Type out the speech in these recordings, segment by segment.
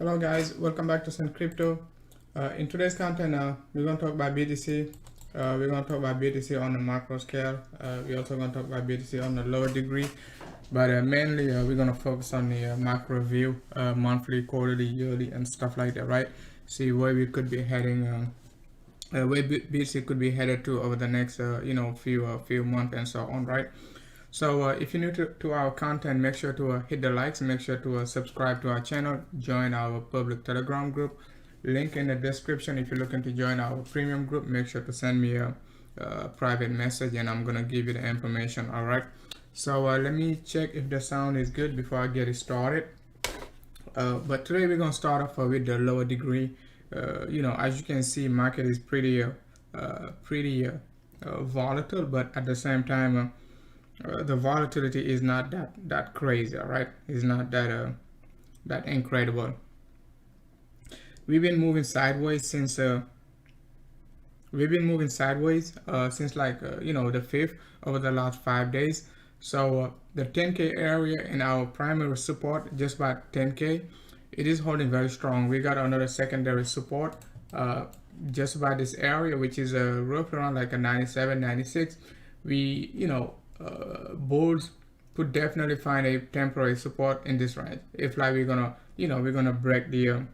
Hello guys, welcome back to Sun Crypto. In today's content, we're going to talk about BTC. We're going to talk about BTC on the macro scale. We're also going to talk about BTC on the lower degree. But mainly, we're going to focus on the macro view, monthly, quarterly, yearly, and stuff like that, right? See where we could be heading, where BTC could be headed to over the next, few months and so on, right? So if you're new to our content, make sure to hit the likes, make sure to subscribe to our channel, join our public Telegram group, link in the description. If you're looking to join our premium group, make sure to send me a private message and I'm gonna give you the information. All right, so let me check if the sound is good before I get it started. But today we're gonna start off with the lower degree. As you can see, market is pretty volatile, but at the same time the volatility is not that crazy. All right, it's not that incredible. We've been moving sideways since like the 5th over the last 5 days. So the 10k area in our primary support, just about 10k, it is holding very strong. We got another secondary support just about this area, which is roughly around like a 97, 96. Bulls could definitely find a temporary support in this range. If like we're gonna break the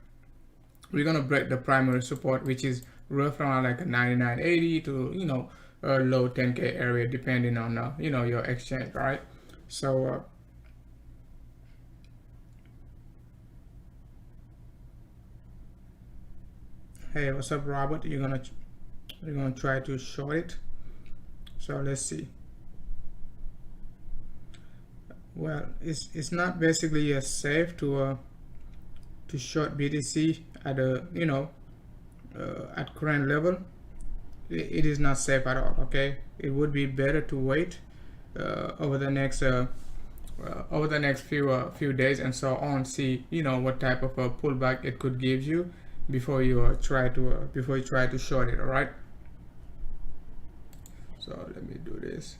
primary support, which is roughly around like a 99.80 to low 10k area, depending on your exchange, right? So hey, what's up, Robert? You're gonna try to short it. So let's see. Well, it's not basically safe to short BTC at at current level. It is not safe at all. Okay, it would be better to wait over the next few days and so on. See what type of a pullback it could give you before you try to short it. All right. So let me do this.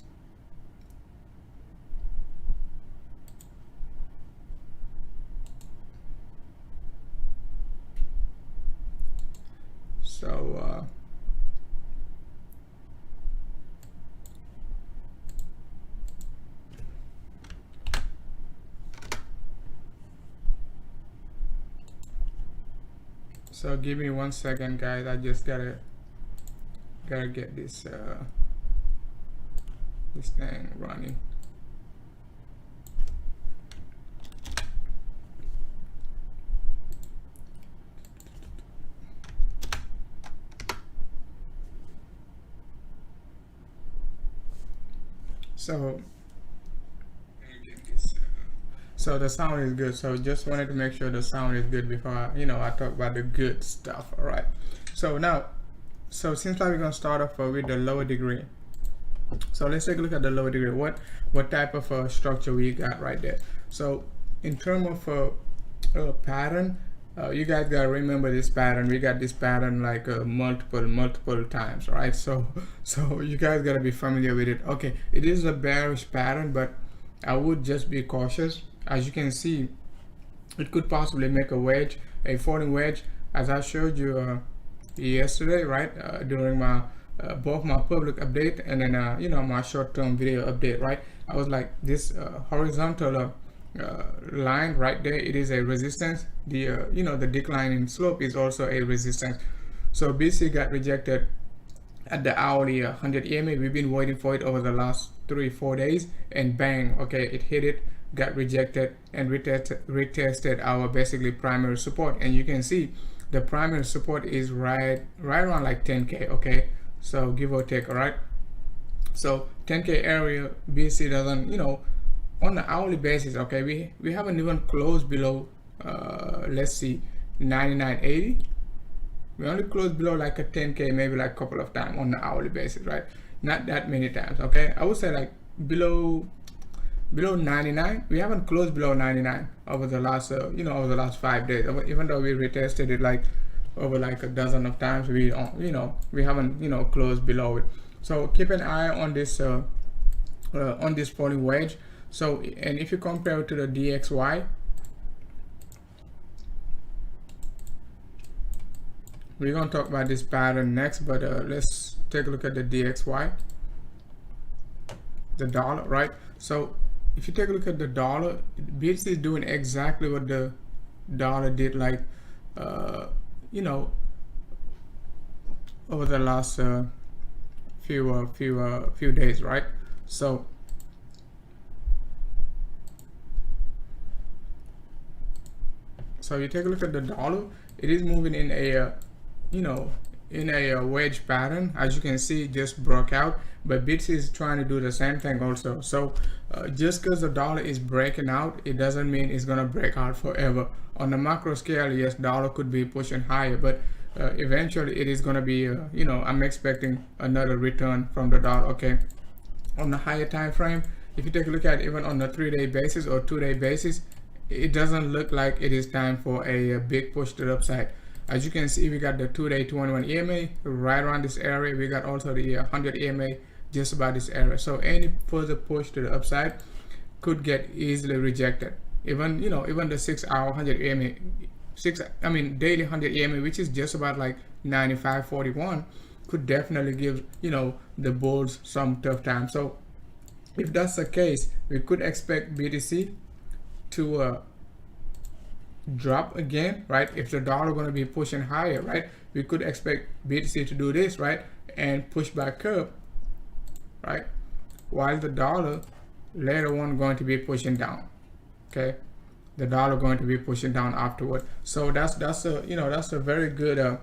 So give me 1 second, guys. I just gotta get this this thing running. So the sound is good. So just wanted to make sure the sound is good before I talk about the good stuff. All right. So now, since like we're gonna start off with the lower degree. So let's take a look at the lower degree. What type of structure we got right there. So in terms of pattern, you guys gotta remember this pattern. We got this pattern like multiple times, right? So you guys gotta be familiar with it. Okay, it is a bearish pattern, but I would just be cautious. As you can see, it could possibly make a wedge, a falling wedge, as I showed you yesterday, right? During my both my public update and then my short-term video update, right? I was like, this horizontal line right there, it is a resistance. The the declining slope is also a resistance. So BC got rejected at the hourly 100 EMA. We've been waiting for it over the last 3-4 days, and bang, okay, it hit it, got rejected, and retested our basically primary support. And you can see the primary support is right around like 10k. Okay, so give or take. All right, so 10k area, BC doesn't on the hourly basis. Okay, we haven't even closed below let's see, 99.80. We only closed below like a 10k, maybe like a couple of times on the hourly basis, right? Not that many times. Okay, I would say like below 99. We haven't closed below 99 over the last over the last 5 days. Even though we retested it like over like a dozen of times, we haven't closed below it. So keep an eye on this falling wedge. So, and if you compare it to the DXY, we're gonna talk about this pattern next, but let's take a look at the DXY, the dollar, right? So if you take a look at the dollar, BTC is doing exactly what the dollar did, like you know, over the last few days, right? So you take a look at the dollar, it is moving in a in a wedge pattern. As you can see, it just broke out, but BTC is trying to do the same thing also. So just because the dollar is breaking out, it doesn't mean it's gonna break out forever. On the macro scale, yes, dollar could be pushing higher, but eventually it is gonna be I'm expecting another return from the dollar. Okay, on the higher time frame, if you take a look at even on the 3-day basis or 2-day basis, it doesn't look like it is time for a big push to the upside. As you can see, we got the 2-day 211 EMA right around this area. We got also the 100 EMA just about this area. So any further push to the upside could get easily rejected. Even even the 6-hour 100 EMA, daily 100 EMA, which is just about like 95.41, could definitely give the bulls some tough time. So if that's the case, we could expect BTC to drop again, right? If the dollar going to be pushing higher, right, we could expect BTC to do this, right, and push back up, right, while the dollar later on going to be pushing down. Okay, the dollar going to be pushing down afterward. So that's a very good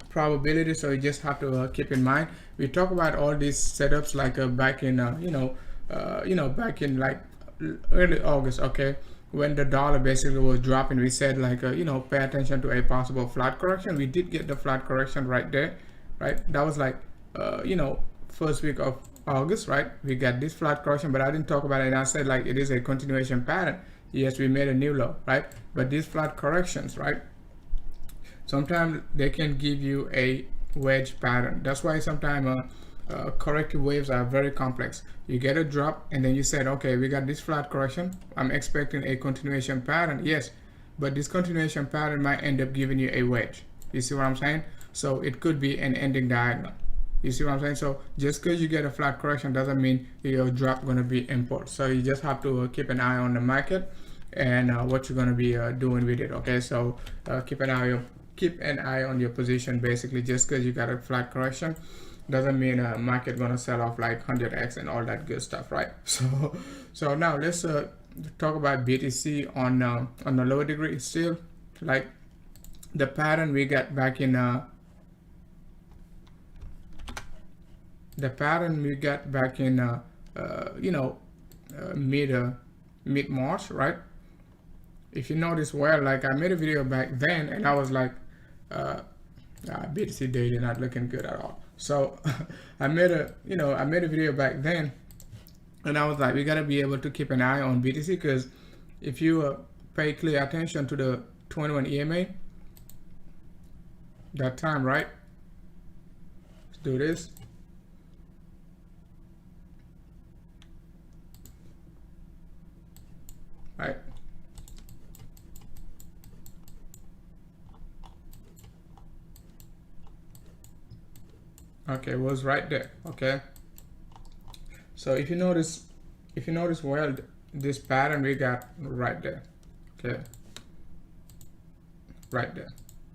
probability. So you just have to keep in mind. We talk about all these setups like back in back in like early August, okay, when the dollar basically was dropping. We said like pay attention to a possible flat correction. We did get the flat correction right there, right? That was like first week of August, right? We got this flat correction, but I didn't talk about it, and I said like it is a continuation pattern. Yes, we made a new low, right? But these flat corrections, right, sometimes they can give you a wedge pattern. That's why sometimes corrective waves are very complex. You get a drop and then you said, okay, we got this flat correction, I'm expecting a continuation pattern. Yes, but this continuation pattern might end up giving you a wedge. You see what I'm saying? So it could be an ending diagonal. You see what I'm saying? So just because you get a flat correction doesn't mean your drop going to be impulse. So you just have to keep an eye on the market and what you're going to be doing with it. Okay, so keep an eye on your position. Basically, just because you got a flat correction doesn't mean market gonna sell off like 100x and all that good stuff, right? So now let's talk about BTC on the lower degree. Still like the pattern we got back in mid March, right? If you notice, well, like I made a video back then and I was like BTC daily not looking good at all. So I made a video back then and I was like, we gotta be able to keep an eye on BTC, because if you pay clear attention to the 21 EMA that time, right? Let's do this. Right. Okay, it was right there. Okay, so if you notice well, this pattern we got right there. Okay, right there.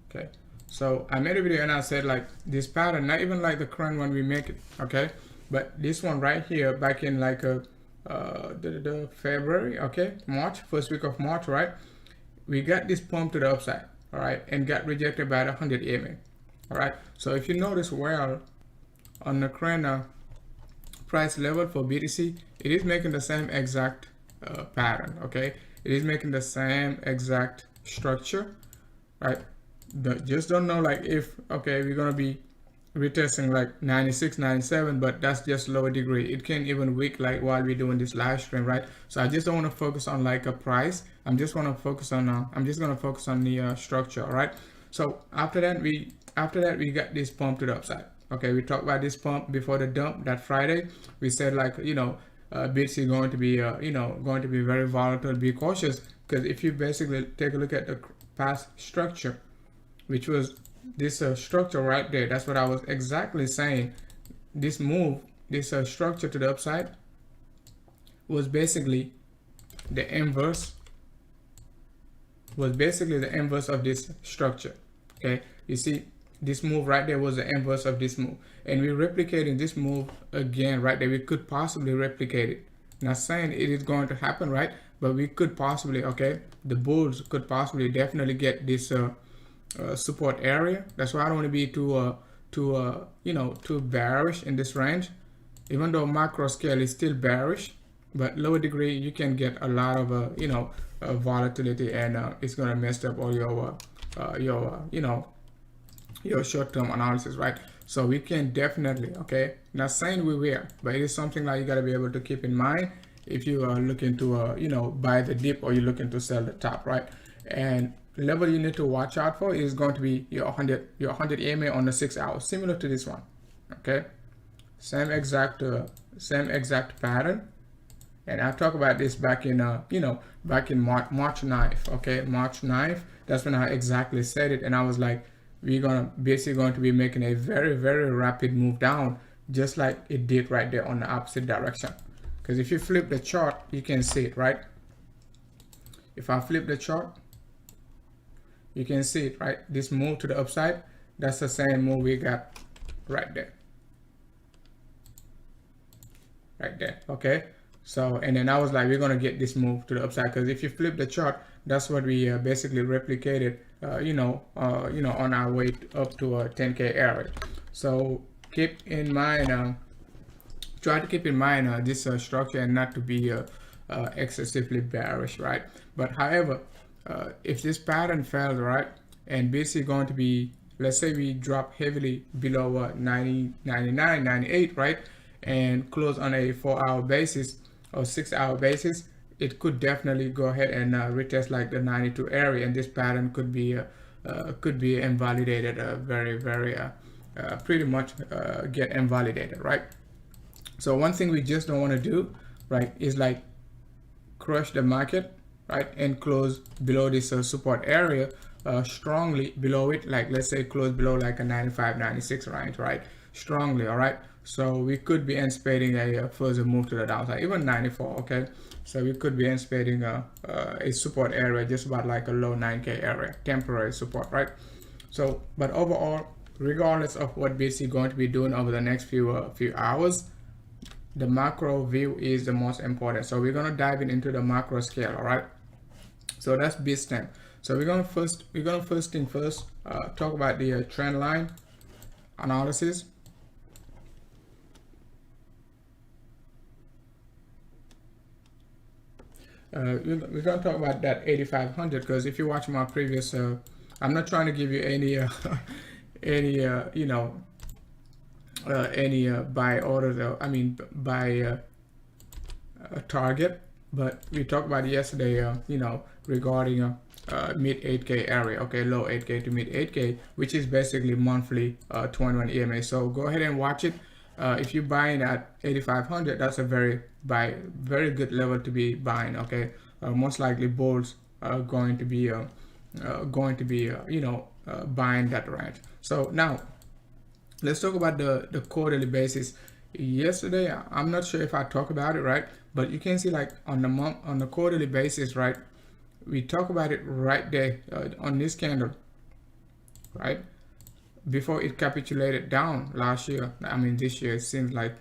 Okay, so I made a video and I said like this pattern, not even like the current one we make it, okay, but this one right here back in like the February, okay, March, first week of March, right, we got this pump to the upside, all right, and got rejected by the 100 EMA. All right, so if you notice well on the current price level for BTC, it is making the same exact pattern. Okay, it is making the same exact structure, right? Just don't know like if we're gonna be retesting like 96, 97, but that's just lower degree. It can even weak like while we're doing this live stream, right? So I just don't want to focus on like a price. I'm just gonna focus on the structure. All right, so after that we got this pump to the upside. Okay, we talked about this pump before the dump that Friday. We said like BTC going to be going to be very volatile. Be cautious, because if you basically take a look at the past structure, which was this structure right there, that's what I was exactly saying. This move, this structure to the upside was basically the inverse of this structure. Okay, you see this move right there was the inverse of this move, and we're replicating this move again right there. We could possibly replicate it. Not saying it is going to happen, right? But we could possibly, okay, the bulls could possibly definitely get this support area. That's why I don't want to be too bearish in this range, even though macro scale is still bearish. But lower degree, you can get a lot of volatility, and it's gonna mess up all your short-term analysis, right? So we can definitely, okay, not saying we will, but it is something that you got to be able to keep in mind if you are looking to buy the dip, or you're looking to sell the top, right? And level you need to watch out for is going to be your 100 EMA on the 6 hours, similar to this one. Okay, same exact pattern. And I talked about this back in back in March 9th. Okay, March 9th, that's when I exactly said it, and I was like, we're basically going to be making a very, very rapid move down, just like it did right there on the opposite direction. Because if you flip the chart, you can see it, right? If I flip the chart, you can see it, right? This move to the upside, that's the same move we got right there. Right there, okay? So, and then I was like, we're gonna get this move to the upside, because if you flip the chart, that's what we basically replicated, on our way up to a 10K area. So keep in mind, try to keep in mind this structure, and not to be excessively bearish, right? But however, if this pattern fails, right, and basically going to be, let's say we drop heavily below 90, 99, 98, right, and close on a 4-hour basis or 6-hour basis, it could definitely go ahead and retest like the 92 area, and this pattern could be invalidated, pretty much get invalidated, right? So one thing we just don't want to do, right, is like crush the market, right, and close below this support area, strongly below it, like let's say close below like a 95, 96 range, right, strongly. All right, so we could be anticipating a further move to the downside, even 94. Okay, so we could be anticipating a support area just about like a low 9K area, temporary support, right? So, but overall, regardless of what BC going to be doing over the next few hours, the macro view is the most important. So we're gonna dive into the macro scale. All right, so that's B-stem. So we're gonna first thing first talk about the trend line analysis. We're gonna talk about that 8,500, because if you watch my previous, I'm not trying to give you any any buy orders, I mean buy target, but we talked about yesterday, regarding mid 8K area, okay, low 8K to mid 8K, which is basically monthly 21 EMA. So go ahead and watch it. If you're buying at 8,500, that's a very good level to be buying. Okay, most likely bulls are going to be buying that range. So now let's talk about the quarterly basis. Yesterday, I'm not sure if I talked about it, right, but you can see like on the quarterly basis, right, we talk about it right there on this candle, right, before it capitulated down last year. I mean, this year it seems like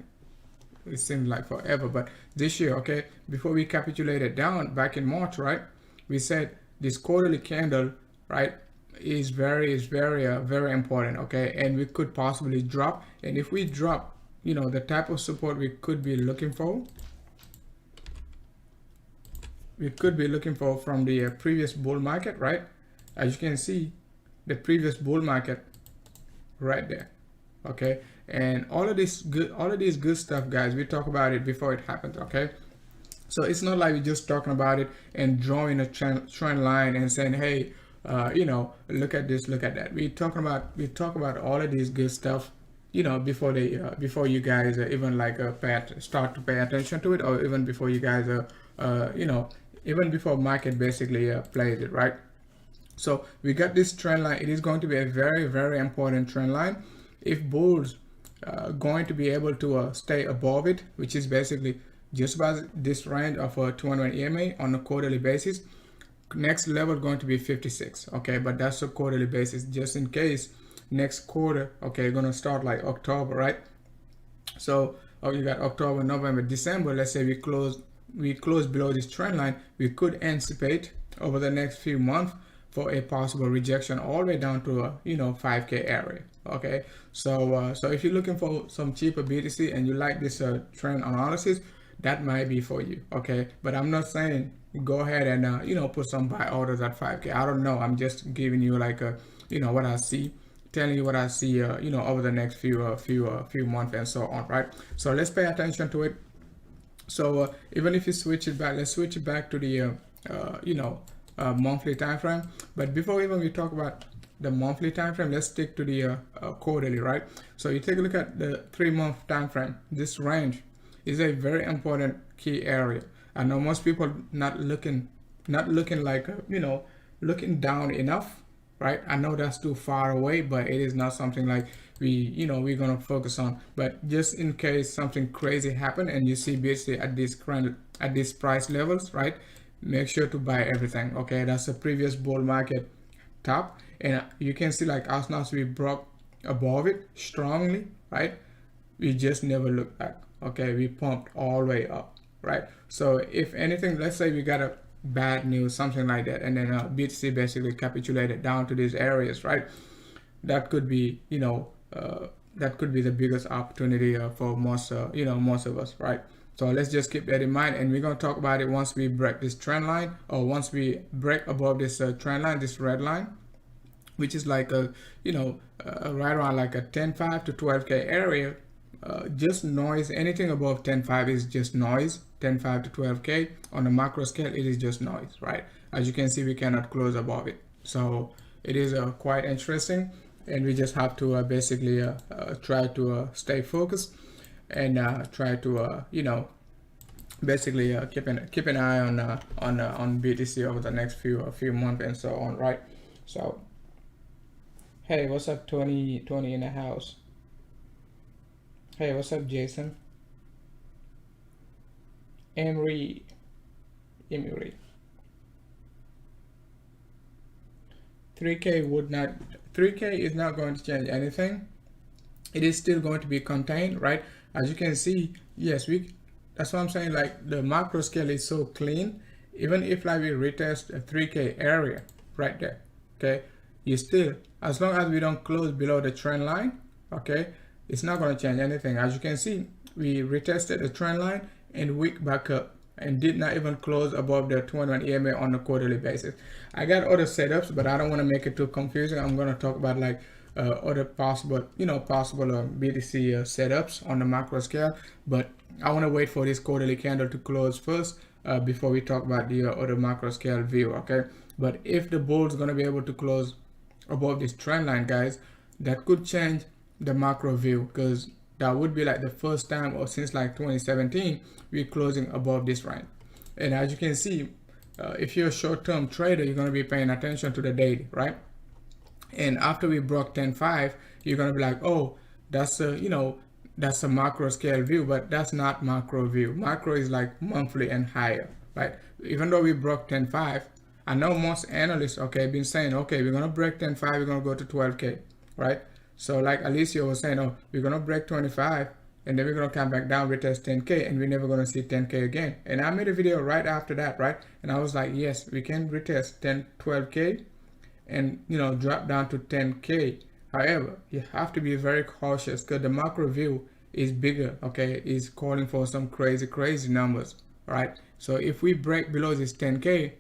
forever, but this year, okay, before we capitulated down back in March, right, we said this quarterly candle, right, is very important, okay, and we could possibly drop. And if we drop, the type of support we could be looking for, from the previous bull market, right? As you can see, the previous bull market right there, okay, and all of these good stuff, guys, we talk about it before it happens, okay? So it's not like we're just talking about it and drawing a trend line and saying, hey, look at this, look at that. We talk about all of these good stuff, before you guys even like start to pay attention to it, or even before you guys even before market basically plays it, right? So we got this trend line. It is going to be a very, very important trend line. If bulls going to be able to stay above it, which is basically just about this range of 200 EMA on a quarterly basis, next level going to be 56. Okay, but that's a quarterly basis, just in case next quarter, okay, gonna start like October, right? So you got October, November, December. Let's say we close below this trend line. We could anticipate over the next few months for a possible rejection all the way down to a 5K area. Okay, so if you're looking for some cheaper BTC and you like this trend analysis, that might be for you. Okay, but I'm not saying go ahead and put some buy orders at 5K. I don't know. I'm just giving you like a what I see, telling you what I see over the next few months and so on, right? So let's pay attention to it. So even if you switch it back, let's switch it back to the monthly time frame. But before even we talk about the monthly time frame, let's stick to the quarterly, right? So you take a look at the 3-month time frame. This range is a very important key area. I know most people not looking like looking down enough, right? I know that's too far away, but it is not something like we're gonna focus on. But just in case something crazy happen and you see BTC at these price levels, right? Make sure to buy everything. Okay, that's the previous bull market top, and you can see like as now we broke above it strongly, right? We just never looked back. Okay, we pumped all the way up, right? So if anything, let's say we got a bad news, something like that, and then BTC basically capitulated down to these areas, right? That could be that could be the biggest opportunity for most most of us, right? So let's just keep that in mind, and we're going to talk about it once we break this trend line, or once we break above this trend line, this red line, which is like a right around like a 10.5 to 12K area. Just noise. Anything above 10.5 is just noise. 10.5 to 12K on the macro scale, it is just noise, right? As you can see, we cannot close above it. So it is quite interesting, and we just have to basically try to stay focused and try to basically keep an eye on BTC over the next few months and so on, right? So hey, what's up, 20 in the house? Hey, what's up, Jason? Emery. 3K is not going to change anything. It is still going to be contained, right? As you can see, yes, that's what I'm saying, like the macro scale is so clean. Even if like we retest a 3K area right there, okay, you still, as long as we don't close below the trend line, okay, it's not going to change anything. As you can see, we retested the trend line and wick back up and did not even close above the 200 EMA on a quarterly basis. I got other setups, but I don't want to make it too confusing. I'm going to talk about like other possible BTC setups on the macro scale, but I want to wait for this quarterly candle to close first before we talk about the other macro scale view. Okay, but if the bull's going to be able to close above this trend line, guys, that could change the macro view, because that would be like the first time or since like 2017 we're closing above this range. And as you can see, if you're a short-term trader, you're going to be paying attention to the daily, right? And after we broke 10.5, you're going to be like, oh, that's a macro scale view, but that's not macro view. Macro is like monthly and higher, right? Even though we broke 10.5, I know most analysts, okay, been saying, okay, we're going to break 10.5, we're going to go to 12K, right? So like Alicia was saying, oh, we're going to break 25 and then we're going to come back down, retest 10K, and we're never going to see 10K again. And I made a video right after that, right? And I was like, yes, we can retest 10, 12K and, drop down to 10K. However, you have to be very cautious because the macro view is bigger, okay? Is calling for some crazy numbers, right? So if we break below this 10K,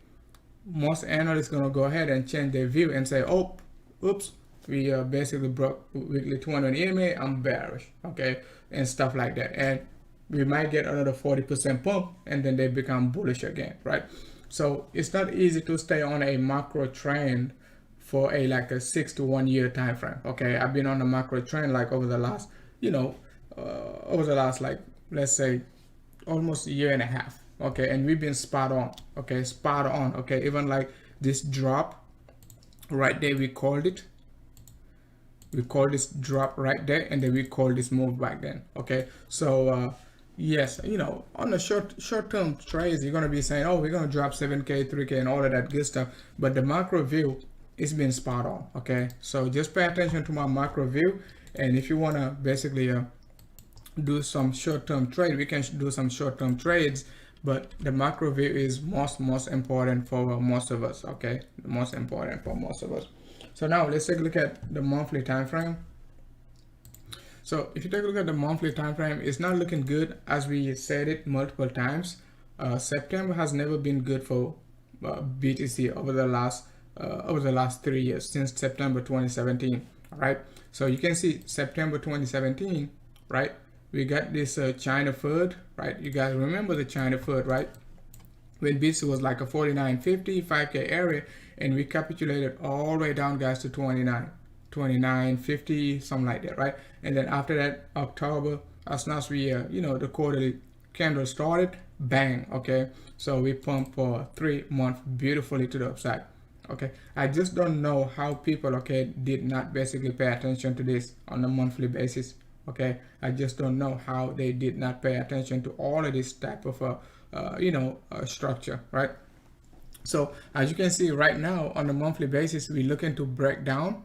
most analysts going to go ahead and change their view and say, oh, oops, we basically broke weekly 200 EMA, I'm bearish, okay, and stuff like that. And we might get another 40% pump and then they become bullish again, right? So it's not easy to stay on a macro trend for a 6 to 1 year time frame. Okay, I've been on the macro trend like over the last like, let's say almost a year and a half. Okay, and we've been spot on. Okay, even like this drop right there. We called this drop right there, and then we call this move back then. Okay, so yes, you know, on the short-term trades, you're going to be saying, oh, we're going to drop 7k 3k and all of that good stuff, but the macro view is been spot on. Okay, so just pay attention to my macro view, and if you want to basically do some short-term trade, we can do some short-term trades, but the macro view is most important for most of us. Okay, the most important for most of us. So now let's take a look at the monthly time frame. So if you take a look at the monthly time frame, it's not looking good, as we said it multiple times. September has never been good for BTC over the last 3 years, since September 2017. All right, so you can see September 2017, right? We got this China FUD, right? You guys remember the China FUD, right? When BTC was like a 49.50, 5k area, and we capitulated all the way down, guys, to 29.50, something like that, right? And then after that, October, as soon as we you know, the quarterly candle started, bang. Okay, so we pumped for 3 months beautifully to the upside. Okay, I just don't know how people, okay, did not basically pay attention to this on a monthly basis. Okay, I just don't know how they did not pay attention to all of this type of you know, structure, right? So as you can see right now on a monthly basis, we're looking to break down,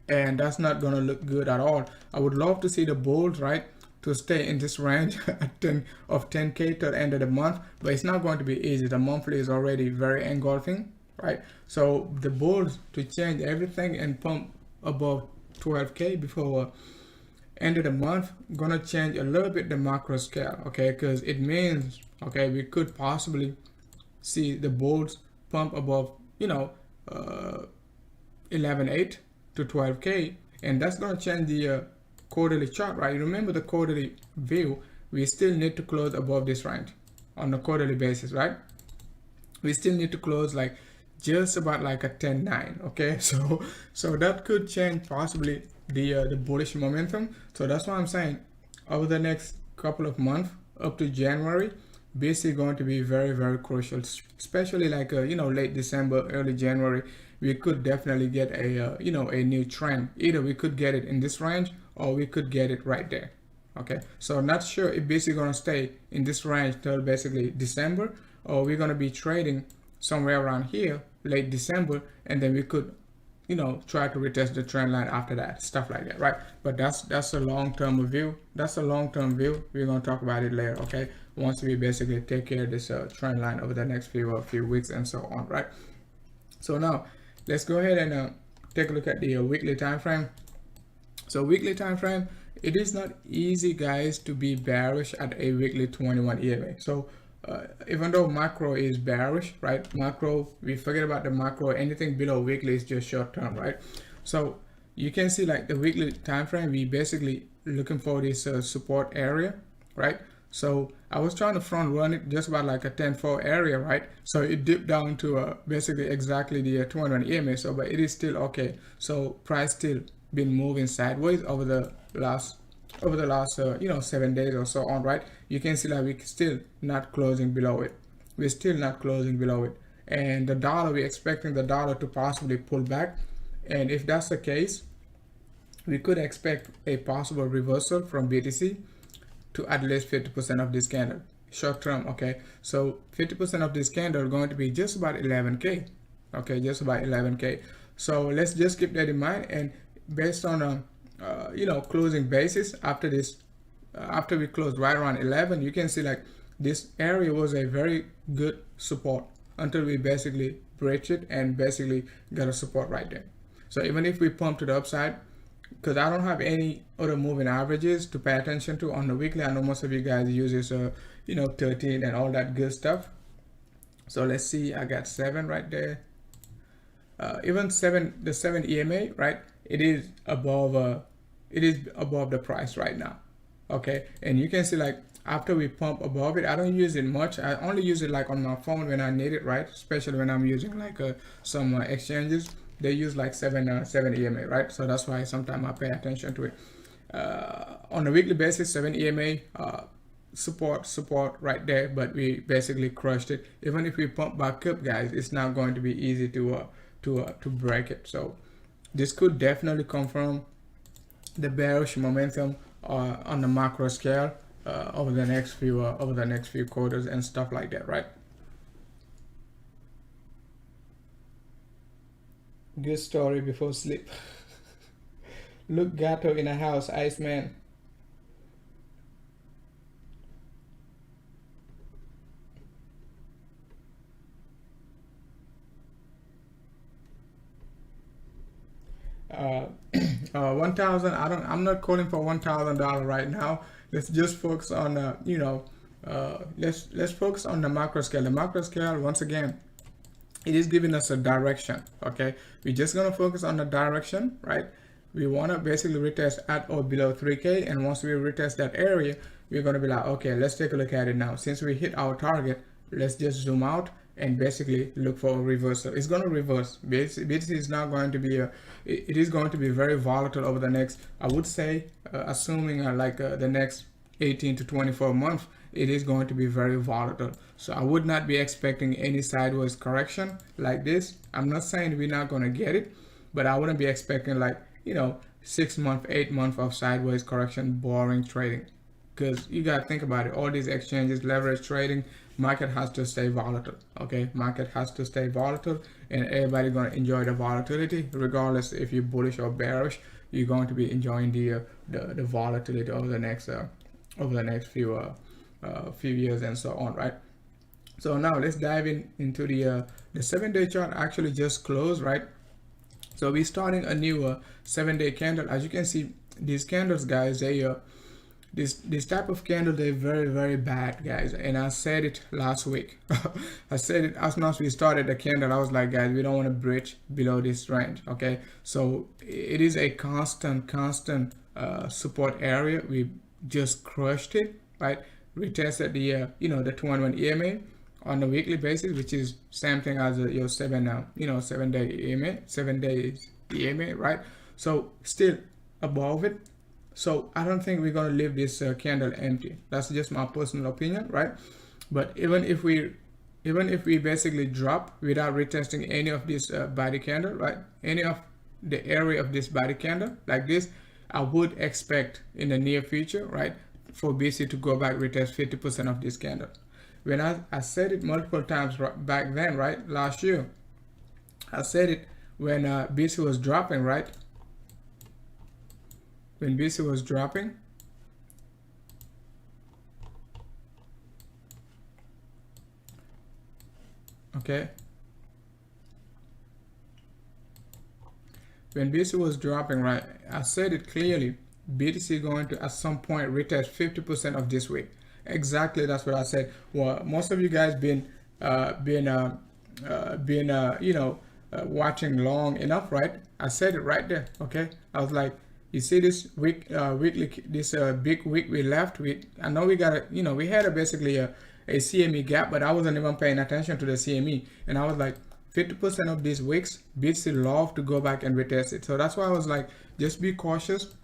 and that's not going to look good at all. I would love to see the bulls, right, to stay in this range at 10k till the end of the month, but it's not going to be easy. The monthly is already very engulfing, right? So the bulls to change everything and pump above 12k before end of the month, gonna change a little bit the macro scale. Okay, because it means, okay, we could possibly see the bulls pump above, you know, 11.8 to 12k, and that's going to change the quarterly chart, right? Remember the quarterly view, we still need to close above this range on a quarterly basis, right? We still need to close like just about like a 10.9. Okay, so that could change possibly the bullish momentum. So that's why I'm saying over the next couple of months up to January, BTC going to be very crucial, especially like you know, late December, early January. We could definitely get a you know, a new trend. Either we could get it in this range, or we could get it right there. Okay, so not sure if BTC gonna stay in this range till basically December, or we're gonna be trading somewhere around here late December, and then we could, you know, try to retest the trend line after that, stuff like that, right? But that's a long-term view. That's a long-term view. We're gonna talk about it later, okay? Once we basically take care of this trend line over the next few weeks and so on, right? So now let's go ahead and take a look at the weekly time frame. So weekly time frame, it is not easy, guys, to be bearish at a weekly 21 EMA. So even though macro is bearish, right? Macro, we forget about the macro. Anything below weekly is just short term, right? So you can see like the weekly time frame, we basically looking for this support area, right? So I was trying to front run it just about like a 10-4 area, right? So it dipped down to basically exactly the 21 EMA. So but it is still okay. So price still been moving sideways over the last you know, 7 days or so on, right? You can see that we're still not closing below it. We're still not closing below it. And the dollar, we're expecting the dollar to possibly pull back, and if that's the case, we could expect a possible reversal from BTC to at least 50% of this candle short term. Okay, so 50% of this candle is going to be just about 11k. Okay, just about 11k. So let's just keep that in mind, and based on you know, closing basis after this, after we close right around 11, you can see like this area was a very good support until we basically breached it and basically got a support right there. So even if we pump to the upside, because I don't have any other moving averages to pay attention to on the weekly, I know most of you guys use this you know, 13 and all that good stuff. So let's see, I got 7 right there. Even 7, the 7 EMA, right? It is above the price right now. Okay, and you can see like after we pump above it, I don't use it much. I only use it like on my phone when I need it, right? Especially when I'm using like some exchanges, they use like 7 EMA, right? So that's why sometimes I pay attention to it. On a weekly basis, 7 EMA support right there, but we basically crushed it. Even if we pump back up, guys, it's not going to be easy to to break it. So this could definitely confirm the bearish momentum on the macro scale over the next few quarters and stuff like that, right? Good story before sleep. Look, Gato in a house, Iceman. uh, 1,000. I'm not calling for $1,000 right now. Let's just focus on let's focus on the macro scale. The macro scale, once again, it is giving us a direction. Okay, we're just gonna focus on the direction, right? We want to basically retest at or below 3K, and once we retest that area, we're gonna be like, okay, let's take a look at it now. Since we hit our target, let's just zoom out and basically look for a reversal. It's going to reverse. BTC is not going to be it is going to be very volatile over the next, I would say, assuming the next 18 to 24 months, it is going to be very volatile. So I would not be expecting any sideways correction like this. I'm not saying we're not going to get it, but I wouldn't be expecting 6 month, 8 month of sideways correction, boring trading. Because you got to think about it, all these exchanges, leverage trading, market has to stay volatile. Okay, market has to stay volatile, and everybody going to enjoy the volatility regardless if you're bullish or bearish. You're going to be enjoying the volatility over the next few years and so on, right? So now let's dive into the 7-day chart. Actually just closed, right? So we're starting a new 7-day candle. As you can see, these candles, guys, they this type of candle, they're very, very bad, guys. And I said it last week. I said it as soon as we started the candle. I was like, guys, we don't want to breach below this range. Okay, so it is a constant support area. We just crushed it, right? We tested the the 2-1 EMA on a weekly basis, which is same thing as your 7-day EMA, 7 days EMA, right? So still above it. So I don't think we're going to leave this candle empty. That's just my personal opinion, right? But even if we basically drop without retesting any of this body candle, right? Any of the area of this body candle like this, I would expect in the near future, right, for BC to go back retest 50% of this candle. When I said it multiple times back then, right, last year, I said it when BC was dropping, right? When BC was dropping, okay, when BC was dropping, right, I said it clearly, BTC going to at some point retest 50% of this week. Exactly, that's what I said. Well, most of you guys been watching long enough, right? I said it right there. Okay, I was like, you see this week, big week we left with. I know we got we had basically a CME gap, but I wasn't even paying attention to the CME, and I was like, 50% of these weeks, BTC love to go back and retest it. So that's why I was like, just be cautious.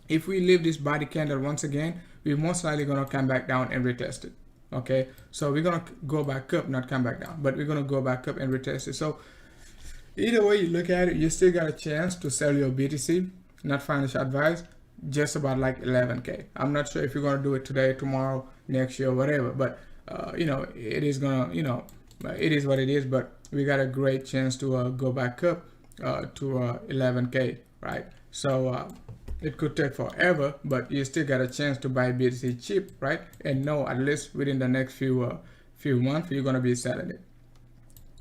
If we leave this body candle once again, we're most likely gonna come back down and retest it. Okay, so we're gonna go back up, not come back down, but we're gonna go back up and retest it. So either way you look at it, you still got a chance to sell your BTC. Not financial advice, just about like 11K. I'm not sure if you're gonna do it today, tomorrow, next year, whatever, but it is gonna, it is what it is. But we got a great chance to go back up to 11K, right? So it could take forever, but you still got a chance to buy BTC cheap, right? And know at least within the next few months you're gonna be selling it.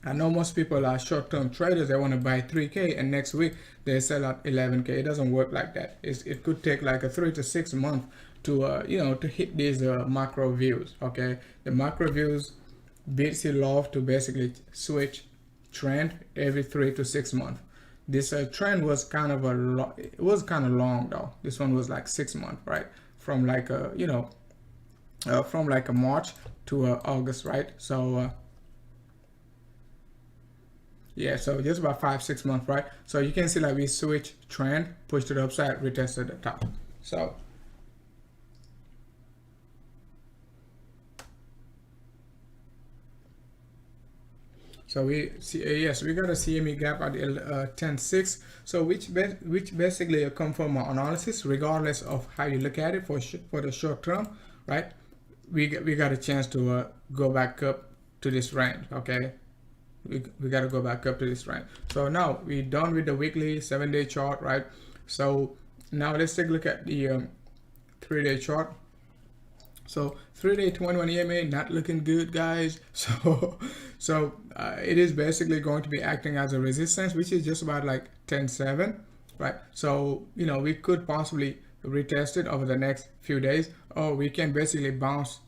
I know most people are short-term traders. They want to buy 3K and next week they sell at 11K. It doesn't work like that. It could take like a 3 to 6 months to to hit these macro views. Okay, the macro views, BTC love to basically switch trend every 3 to 6 months. This trend was kind of it was kind of long though. This one was like 6 months, right? From like from like a March to August, right? So yeah, so just about 5-6 months, right? So you can see like we switch trend, push to the upside, retest at the top. So we see yes, we got a CME gap at 10.6. So which basically come from our analysis, regardless of how you look at it for the short term, right? We got a chance to go back up to this range. Okay, we got to go back up to this range. So now we're done with the weekly 7-day chart, right? So now let's take a look at the 3-day chart. So 3-day 21 EMA not looking good, guys. So it is basically going to be acting as a resistance, which is just about like 10.7, right? So you know, we could possibly retest it over the next few days, or we can basically bounce,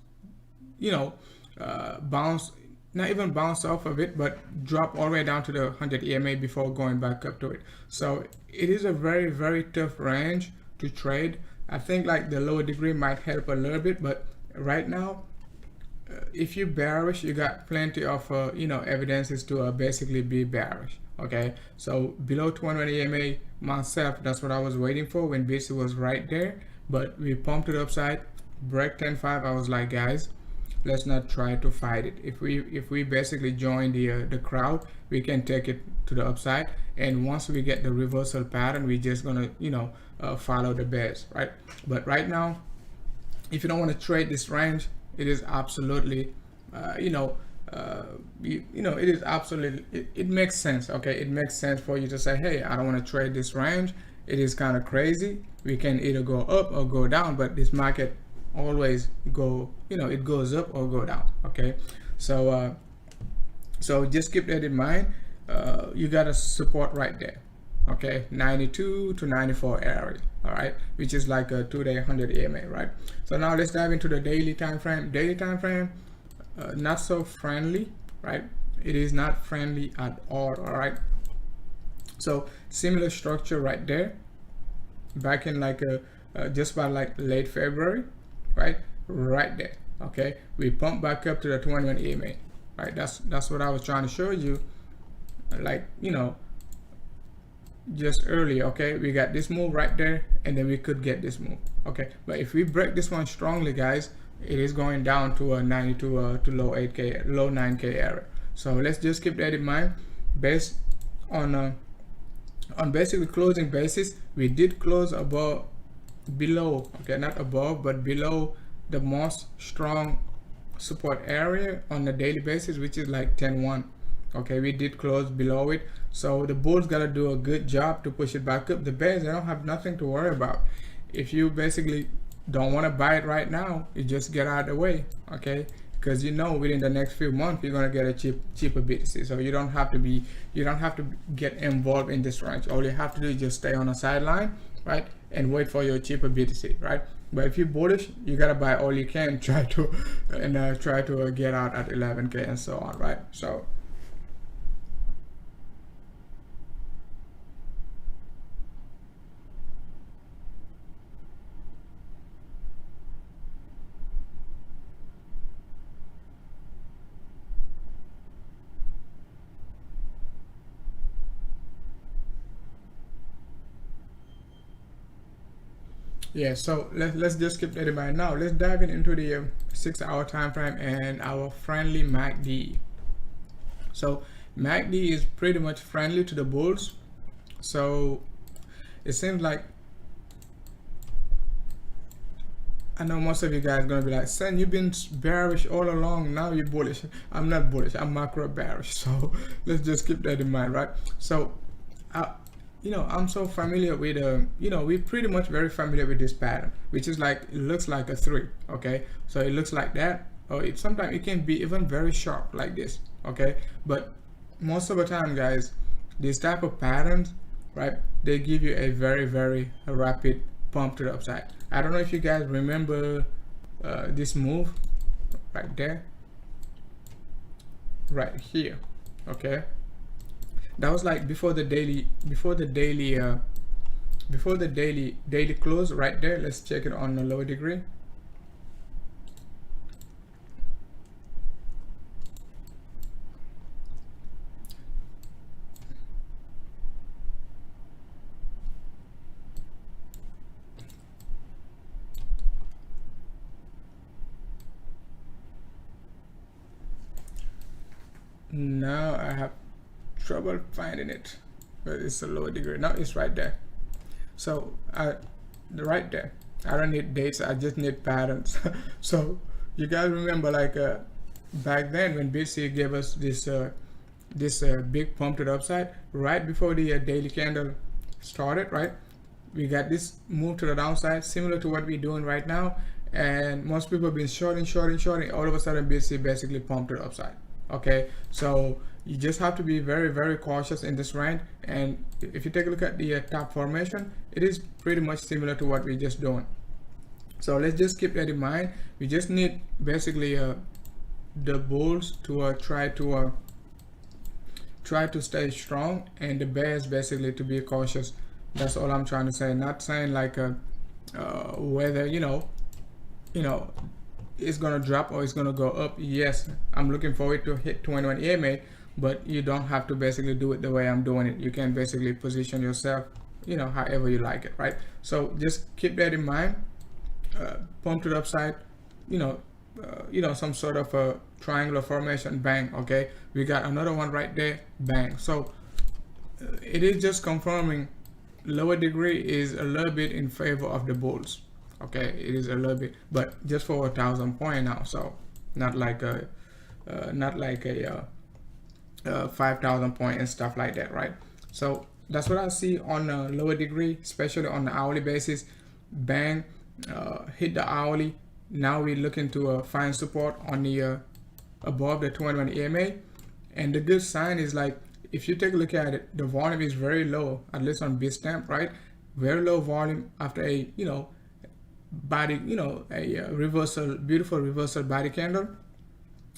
you know, not even bounce off of it, but drop all the way down to the 100 EMA before going back up to it. So it is a very, very tough range to trade. I think like the lower degree might help a little bit, but right now, if you're bearish, you got plenty of you know, evidences to basically be bearish. Okay, so below 21 EMA myself, that's what I was waiting for when BTC was right there, but we pumped it upside, break 10.5. I was like, guys, let's not try to fight it. If we basically join the crowd, we can take it to the upside, and once we get the reversal pattern, we just gonna, you know, follow the bears, right? But right now, if you don't want to trade this range, it is absolutely you know, it is absolutely, it makes sense. Okay, it makes sense for you to say, hey, I don't want to trade this range. It is kind of crazy. We can either go up or go down, but this market always go, you know, it goes up or go down. Okay, so so just keep that in mind. You got a support right there. Okay, 92 to 94 area, all right, which is like a 2-day 100 EMA, right? So now let's dive into the daily time frame. Daily time frame, not so friendly, right? It is not friendly at all right? So similar structure right there, back in like just about like late February, right there. Okay, we pump back up to the 21 EMA, right? That's what I was trying to show you, like, you know, just earlier. Okay, we got this move right there, and then we could get this move. Okay, but if we break this one strongly, guys, it is going down to a 92 to low 8k, low 9k area. So let's just keep that in mind. Based on basically closing basis, we did close below, okay, not above but below the most strong support area on a daily basis, which is like 10.1. Okay, we did close below it, so the bulls got to do a good job to push it back up. The bears, they don't have nothing to worry about. If you basically don't want to buy it right now, you just get out of the way. Okay, because you know within the next few months you're going to get a cheaper BTC, so you don't have to get involved in this range. All you have to do is just stay on the sideline, right, and wait for your cheaper BTC, right? But if you're bullish, you gotta buy all you can, try to get out at 11k and so on, right? So yeah, so let's just keep that in mind. Now let's dive into the 6-hour time frame and our friendly MACD. So MACD is pretty much friendly to the bulls. So it seems like, I know most of you guys are gonna be like, Sen, you've been bearish all along, now you're bullish. I'm not bullish, I'm macro bearish. So let's just keep that in mind, right? So you know, I'm so familiar with you know, we're pretty much very familiar with this pattern, which is like, it looks like a 3. Okay, so it looks like that, or sometimes it can be even very sharp like this. Okay, but most of the time, guys, these type of patterns, right, they give you a very, very rapid pump to the upside. I don't know if you guys remember this move right there, right here. Okay, that was like before the daily close right there. Let's check it on the lower degree. Now I trouble finding it, but it's a lower degree. No, it's right there. So right there. I don't need dates, I just need patterns. So you guys remember, like back then when BC gave us this big pump to the upside right before the daily candle started, right? We got this move to the downside, similar to what we're doing right now, and most people have been shorting. All of a sudden BC basically pumped to the upside. Okay, so you just have to be very, very cautious in this range. And if you take a look at the top formation, it is pretty much similar to what we're just doing. So let's just keep that in mind. We just need basically the bulls to try to stay strong, and the bears basically to be cautious. That's all I'm trying to say. Not saying like whether it's gonna drop or it's gonna go up. Yes, I'm looking forward to hit 21 EMA, but you don't have to basically do it the way I'm doing it. You can basically position yourself, however you like it, right? So just keep that in mind. Pump to the upside, some sort of a triangular formation, bang. Okay, we got another one right there, bang. So it is just confirming lower degree is a little bit in favor of the bulls. Okay, it is a little bit, but just for 1,000 point now, so not like a 5,000 point and stuff like that, right? So that's what I see on a lower degree, especially on the hourly basis. Bang, hit the hourly. Now we're looking to find support on the above the 21 EMA, and the good sign is, like, if you take a look at it, the volume is very low, at least on Bitstamp, right? Very low volume after a body, a reversal, beautiful reversal body candle.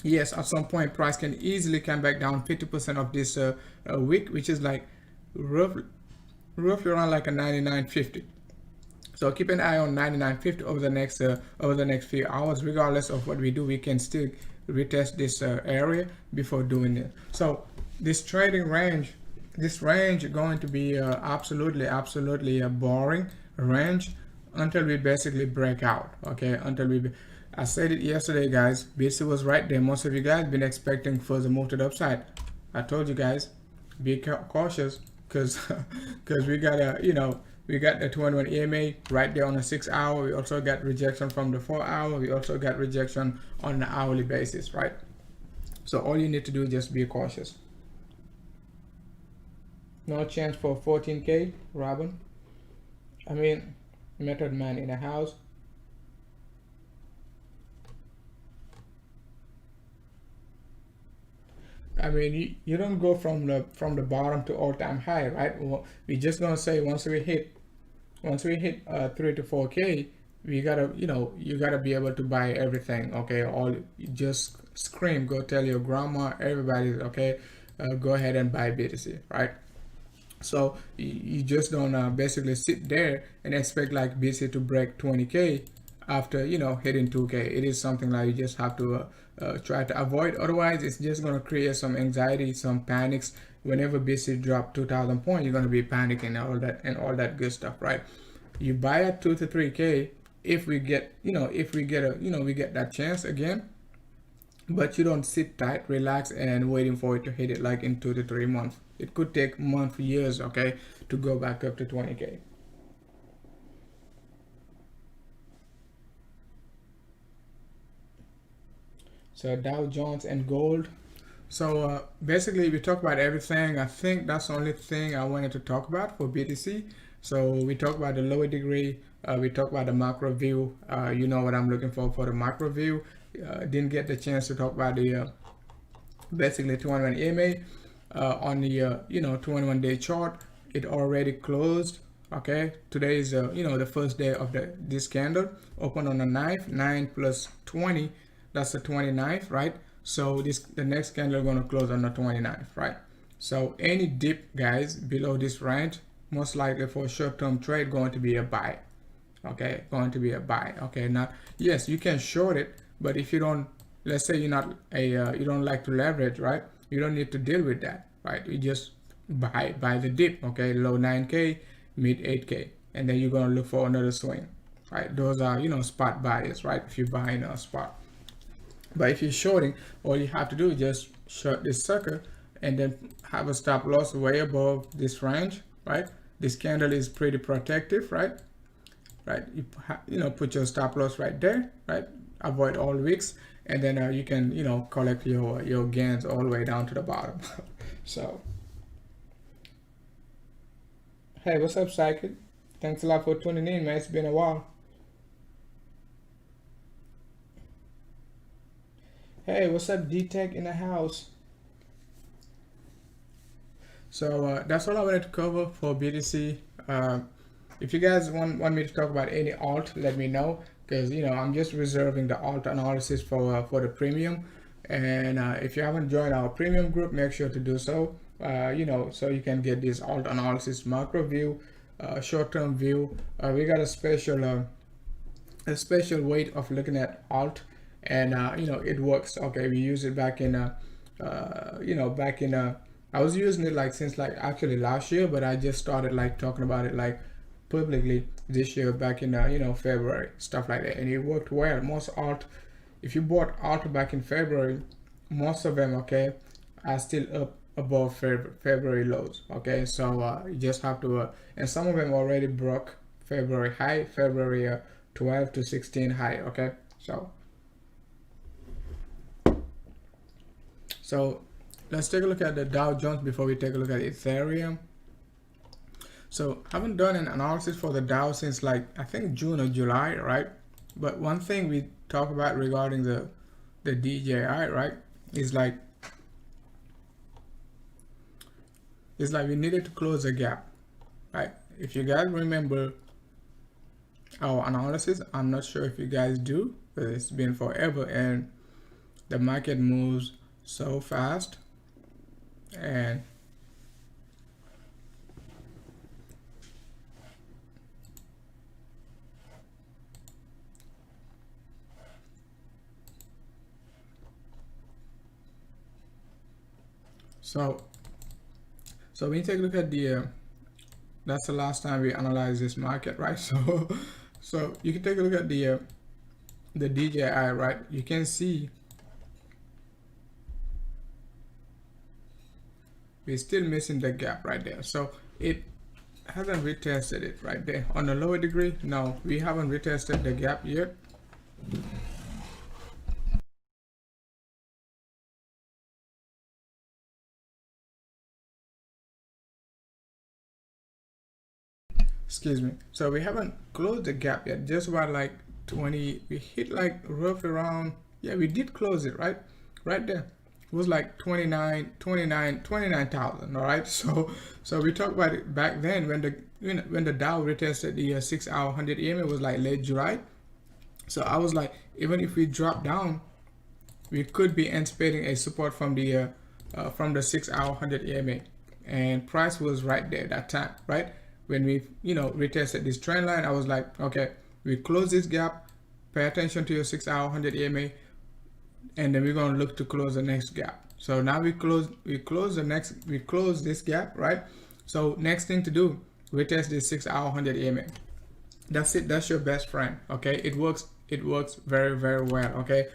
Yes, at some point price can easily come back down 50% of this wick, which is like roughly around like a 99.50. So keep an eye on 99.50 over the next few hours. Regardless of what we do, we can still retest this area before doing it. So this trading range, is going to be absolutely a boring range until we basically break out. Okay, I said it yesterday, guys. BC was right there. Most of you guys been expecting further move to the upside. I told you guys, be cautious, because we got we got the 21 EMA right there on the 6 hour. We also got rejection from the 4 hour. We also got rejection on the hourly basis, right? So all you need to do is just be cautious. No chance for 14K, Robin. I mean, Method Man in the house. I mean, you don't go from the bottom to all-time high, right? Well, we just gonna say once we hit 3 to 4K, we gotta, you gotta be able to buy everything. Okay, you just scream, go tell your grandma, everybody, okay, go ahead and buy BTC, right? So you just don't basically sit there and expect like BTC to break 20K after hitting 2K. It is something like you just have to try to avoid. Otherwise, it's just going to create some anxiety, some panics. Whenever BTC drop 2,000 points, you're going to be panicking and all that good stuff, right? You buy at 2 to 3K if we get we get that chance again. But you don't sit tight, relax, and waiting for it to hit it like in 2 to 3 months. It could take months, years, okay, to go back up to 20K. So Dow Jones and gold. So basically we talked about everything. I think that's the only thing I wanted to talk about for BTC. So we talked about the lower degree. We talked about the macro view. You know what I'm looking for the macro view. Didn't get the chance to talk about the basically 21 EMA on the 21-day chart. It already closed. Okay, today is the first day of this candle. Open on the 9th. 9 plus 20, that's the 29th, right? So the next candle going to close on the 29th, right? So any dip, guys, below this range, most likely for a short-term trade, going to be a buy. Okay, going to be a buy. Okay, now yes, you can short it, but if you don't, let's say you're not you don't like to leverage, right? You don't need to deal with that, right? You just buy the dip. Okay, low 9K, mid 8K, and then you're gonna look for another swing, right? Those are spot buys, right? If you're buying a spot. But if you're shorting, all you have to do is just short this sucker and then have a stop loss way above this range, right? This candle is pretty protective, right? Put your stop loss right there, right? Avoid all wicks, and then you can collect your gains all the way down to the bottom. So hey, what's up, Psychic? Thanks a lot for tuning in, man. It's been a while. Hey, what's up, D-Tech in the house? So that's all I wanted to cover for BTC. If you guys want me to talk about any alt, let me know, because I'm just reserving the alt analysis for the premium. And if you haven't joined our premium group, make sure to do so. So you can get this alt analysis macro view, short-term view. We got a special weight of looking at alt, and it works. Okay, we use it back in I was using it like since like actually last year, but I just started like talking about it like publicly this year back in February, stuff like that, and it worked well. Most alt, if you bought alt back in February, most of them, okay, are still up above February lows. Okay, so you just have to and some of them already broke February high, February 12 to 16 high. Okay, so let's take a look at the Dow Jones before we take a look at Ethereum. So I haven't done an analysis for the Dow since like I think June or July, right? But one thing we talk about regarding the DJI, right, is like we needed to close the gap, right? If you guys remember our analysis, I'm not sure if you guys do, but it's been forever, and the market moves so fast, and so when you take a look at the that's the last time we analyzed this market, right? So you can take a look at the DJI, right? You can see we're still missing the gap right there. So it hasn't retested it right there. On the lower degree, no, we haven't retested the gap yet. Excuse me. So we haven't closed the gap yet. Just about like 20, we hit like roughly around, yeah, we did close it, right? Right there. It was like 29,000. All right. So we talked about it back then when the Dow retested the 6 hour 100 EMA. It was like late July. So I was like, even if we drop down, we could be anticipating a support from the 6 hour 100 EMA, and price was right there that time, right? When we retested this trend line, I was like, okay, we close this gap, pay attention to your 6 hour 100 EMA, and then we're going to look to close the next gap. So now we close this gap, right? So next thing to do, retest this 6 hour 100 EMA. That's it. That's your best friend. Okay, it works very, very well. Okay,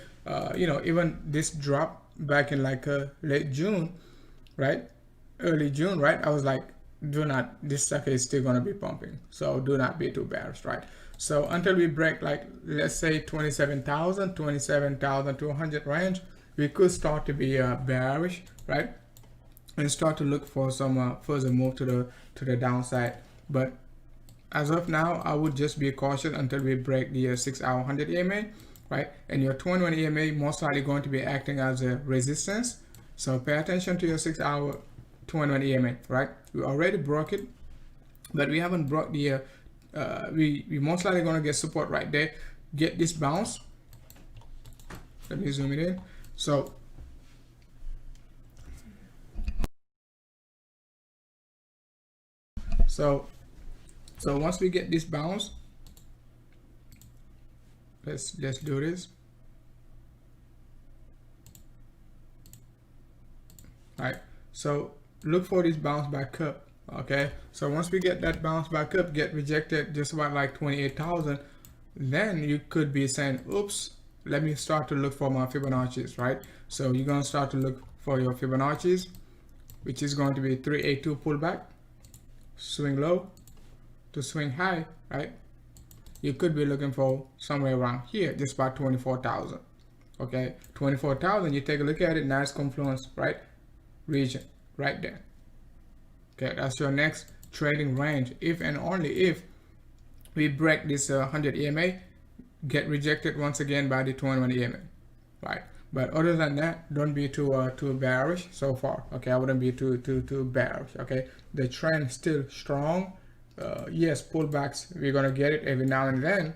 even this drop back in like late June, right, early June, right, I was like, this sucker is still going to be pumping, so do not be too bearish, right? So until we break like, let's say 27,200 range, we could start to be bearish, right, and start to look for some further move to the downside. But as of now, I would just be cautious until we break the 6 hour 100 EMA, right? And your 21 EMA most likely going to be acting as a resistance, so pay attention to your 6 hour 21 EMA, right? We already broke it, but we haven't broke the we most likely going to get support right there, get this bounce. Let me zoom it in. So once we get this bounce, let's do this. All right, so look for this bounce back up. Okay, so once we get that bounce back up, get rejected just about like 28,000, then you could be saying, oops, let me start to look for my Fibonacci's, right? So you're gonna start to look for your Fibonacci's, which is going to be 382 pullback, swing low to swing high, right? You could be looking for somewhere around here, just about 24,000. Okay, 24,000. You take a look at it, nice confluence, right? Region right there. Okay, that's your next trading range. If and only if we break this 100 EMA, get rejected once again by the 21 EMA, right? But other than that, don't be too bearish so far. Okay, I wouldn't be too bearish. Okay, the trend still strong. Yes, pullbacks, we're gonna get it every now and then,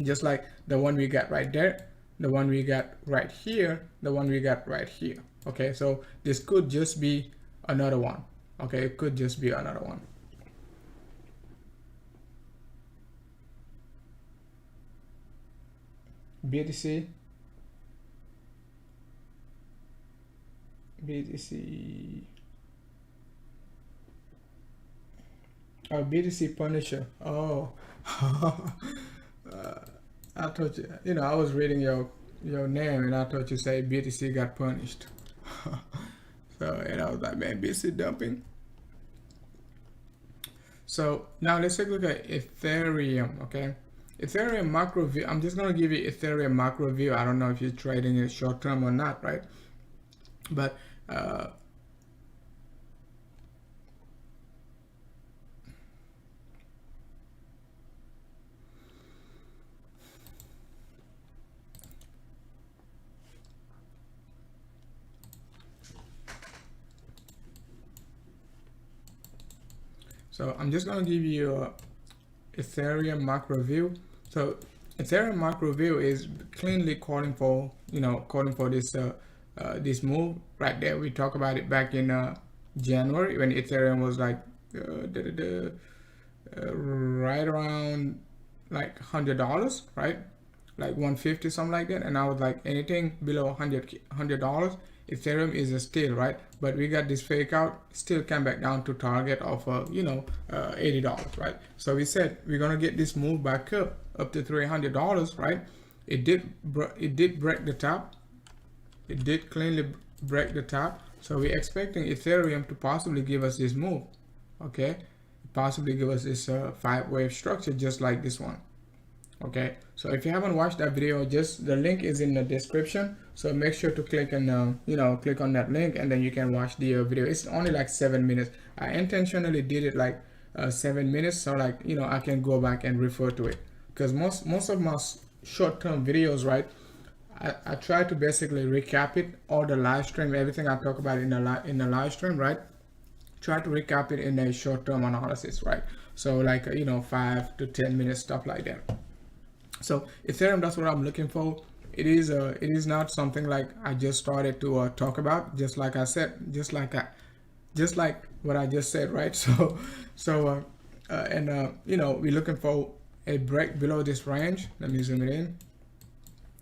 just like the one we got right there, the one we got right here, the one we got right here. Okay, so this could just be another one. Okay, it could just be another one. BTC. Oh, BTC Punisher. Oh, I thought you know, I was reading your name and I thought you say BTC got punished. So, and I was like, man, BTC dumping. So now let's take a look at Ethereum. Okay, Ethereum macro view. I'm just gonna give you Ethereum macro view. I don't know if you're trading it short term or not, right? But so I'm just gonna give you a Ethereum macro view. So Ethereum macro view is cleanly calling for, you know, calling for this this move right there. We talked about it back in January when Ethereum was like right around like $100, right? Like 150, something like that. And I was like, anything below $100, Ethereum is a steal, right? But we got this fake out, still came back down to target of $80, right? So we said we're gonna get this move back up to $300, right? It did break the top. It did cleanly break the top. So we're expecting Ethereum to possibly give us this move, okay? Possibly give us this 5-wave structure just like this one. Okay, so if you haven't watched that video, just the link is in the description, so make sure to click and click on that link, and then you can watch the video. It's only like 7 minutes. I intentionally did it like 7 minutes, so like, you know, I can go back and refer to it, because most of my short-term videos, right, I try to basically recap it, all the live stream, everything I talk about in the live stream, right? Try to recap it in a short-term analysis, right? So like 5 to 10 minutes, stuff like that. So Ethereum, that's what I'm looking for. It is not something like I just started to talk about. Just like I said, just like what I just said, right? So we're looking for a break below this range. Let me zoom it in.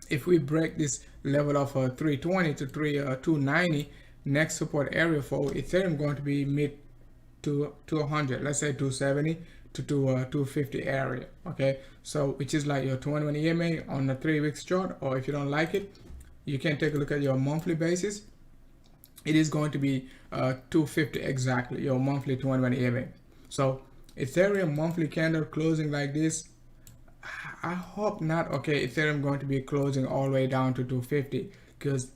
If we break this level of 320 to 290, next support area for Ethereum going to be mid to 200. Let's say 270 to 250 area. Okay, so which is like your 21 EMA on a 3-week chart, or if you don't like it, you can take a look at your monthly basis. It is going to be 250 exactly, your monthly 21 EMA. So Ethereum monthly candle closing like this, I hope not. Okay, Ethereum going to be closing all the way down to 250, because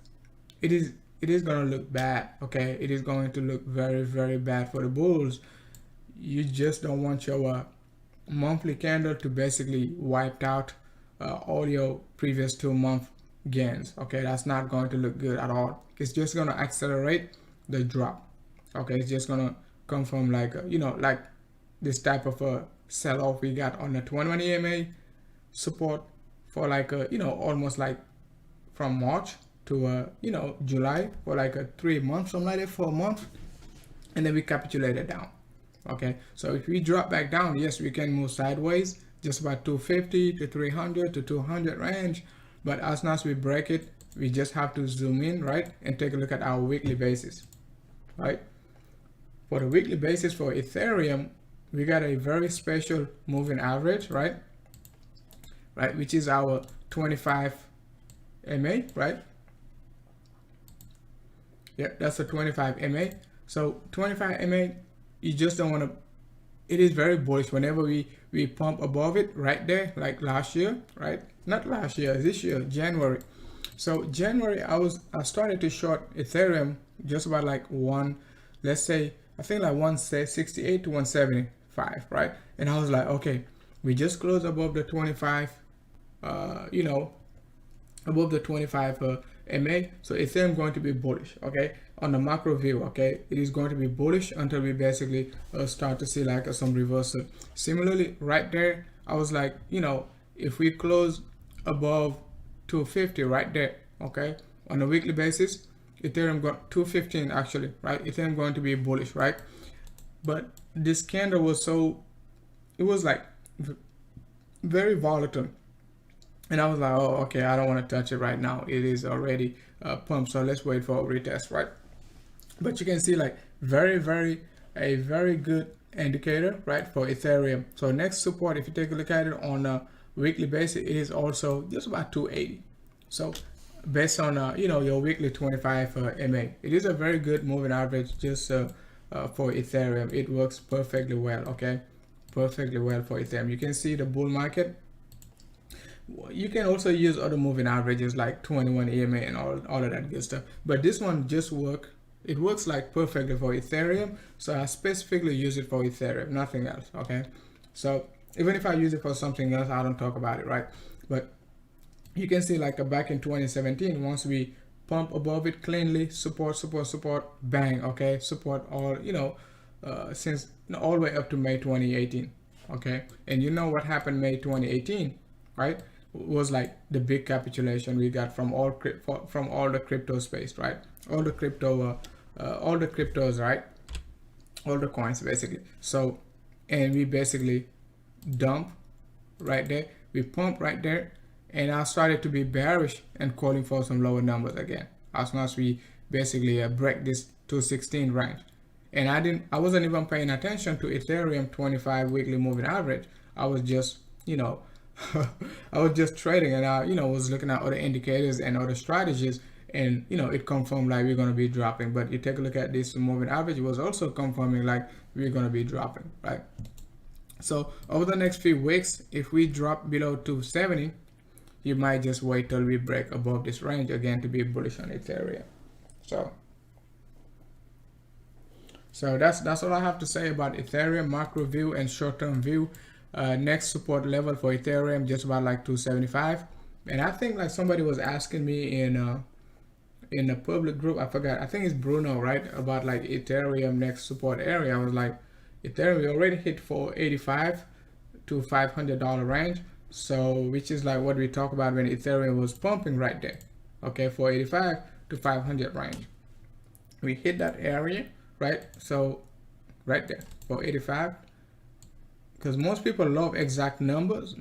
it is going to look bad. Okay, it is going to look very, very bad for the bulls. You just don't want your monthly candle to basically wipe out all your previous 2-month gains. Okay, that's not going to look good at all. It's just going to accelerate the drop. Okay, it's just going to come from like like this type of a sell-off we got on the 21 EMA support for like almost like from March to July, for like 3 months, something like that, 4 months, and then we capitulated down. Okay, so if we drop back down, yes, we can move sideways, just about 250 to 300 to 200 range. But as soon as we break it, we just have to zoom in, right, and take a look at our weekly basis, right? For the weekly basis for Ethereum, we got a very special moving average, right, which is our 25 MA, right? Yeah, that's a 25 MA. So 25 MA, you just don't want to. It is very bullish whenever we pump above it right there, like last year, right? Not last year, this year, January. So January, I started to short Ethereum just about like let's say, I think like 168 to 175, right? And I was like, okay, we just closed above the 25, above the 25 MA. So Ethereum going to be bullish, okay? On the macro view, okay, it is going to be bullish until we basically start to see like some reversal. Similarly, right there, I was like, if we close above 250 right there, okay, on a weekly basis, Ethereum got 215 actually, right? Ethereum going to be bullish, right? But this candle was it was like very volatile. And I was like, oh, okay, I don't want to touch it right now. It is already pumped, so let's wait for a retest, right? But you can see like a very good indicator, right, for Ethereum. So next support, if you take a look at it on a weekly basis, it is also just about 280. So based on your weekly 25 MA, it is a very good moving average just for Ethereum. It works perfectly well, okay, perfectly well for Ethereum. You can see the bull market. You can also use other moving averages like 21 EMA and all of that good stuff, but this one just it works like perfectly for Ethereum. So I specifically use it for Ethereum, nothing else, okay? So even if I use it for something else, I don't talk about it, right? But you can see like back in 2017, once we pump above it cleanly, support, bang, okay, support all, since all the way up to May 2018, okay? And you know what happened May 2018, right? Was like the big capitulation we got from all the crypto space, right? All the cryptos, right? All the coins basically. So, and we basically dump right there, we pump right there, and I started to be bearish and calling for some lower numbers again as soon as we basically break this 216 range. And I wasn't even paying attention to Ethereum 25 weekly moving average. I was just I was just trading, and I was looking at other indicators and other strategies, and it confirmed like we're going to be dropping. But you take a look at this moving average, it was also confirming like we're going to be dropping, right? So over the next few weeks, if we drop below 270, you might just wait till we break above this range again to be bullish on Ethereum. So that's all I have to say about Ethereum macro view and short-term view. Next support level for Ethereum just about like 275, and I think like somebody was asking me in a public group, I forgot, I think it's Bruno, right, about like Ethereum next support area. I was like, Ethereum we already hit $485 to $500 range, so which is like what we talked about when Ethereum was pumping right there, okay, $485 to $500 range. We hit that area, right? So right there, $485. Because most people love exact numbers,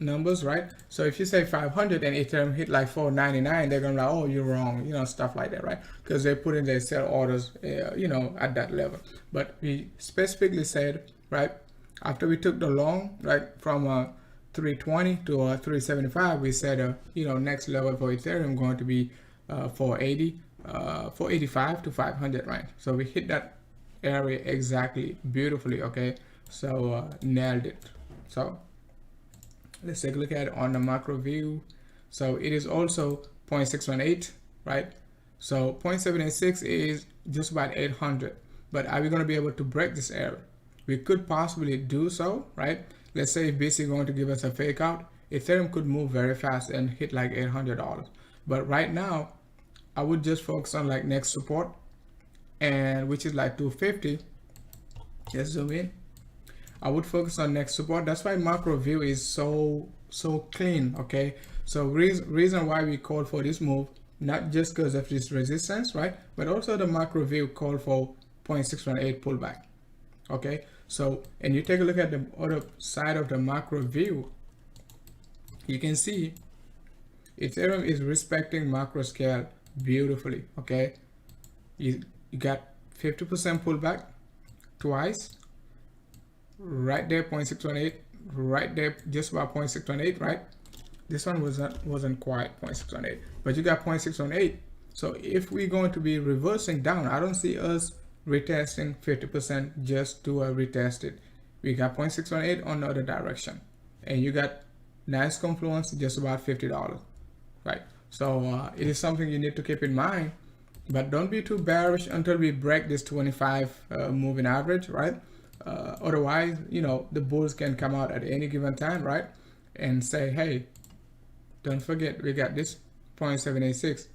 right? So if you say 500 and Ethereum hit like 499, they're gonna be like, oh, you're wrong, stuff like that, right? Because they put in their sell orders, at that level. But we specifically said, right, after we took the long, right, from 320 to 375, we said, next level for Ethereum going to be 485 to 500 range. So we hit that area exactly, beautifully, okay? So nailed it. So let's take a look at it on the macro view. So it is also 0.618, right? So 0.786 is just about 800, but are we going to be able to break this area? We could possibly do so, right? Let's say if BC is going to give us a fake out, Ethereum could move very fast and hit like $800. But right now, I would just focus on like next support, and which is like 250. Let's zoom in. I would focus on next support. That's why macro view is so clean, okay? So reason why we call for this move, not just because of this resistance, right? But also the macro view called for 0.618 pullback, okay? So, and you take a look at the other side of the macro view, you can see Ethereum is respecting macro scale beautifully, okay? You got 50% pullback twice, right there, 0.618, right there, just about 0.618, right? This one wasn't quite 0.618, but you got 0.618. So if we're going to be reversing down, I don't see us retesting 50% just to retest it. We got 0.618 on the other direction, and you got nice confluence, just about $50, right? So it is something you need to keep in mind, but don't be too bearish until we break this 25 moving average, right? Otherwise, you know, the bulls can come out at any given time, right? And say, hey, don't forget we got this 0.786,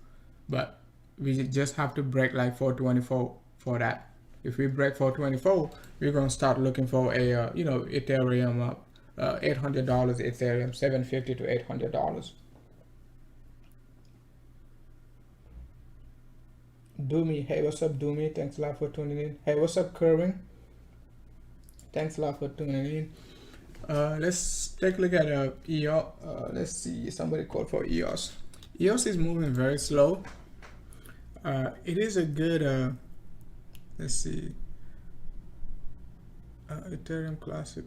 but we just have to break like 424 for that. If we break 424, we're gonna start looking for a you know, Ethereum $800 Ethereum, $750 to $800. Doomy, hey, what's up, Doomy? Thanks a lot for tuning in. Hey, what's up, Kerwin? Thanks a lot for tuning in. Let's take a look at EOS. Let's see, somebody called for EOS. EOS is moving very slow. It is a good, let's see, Ethereum Classic.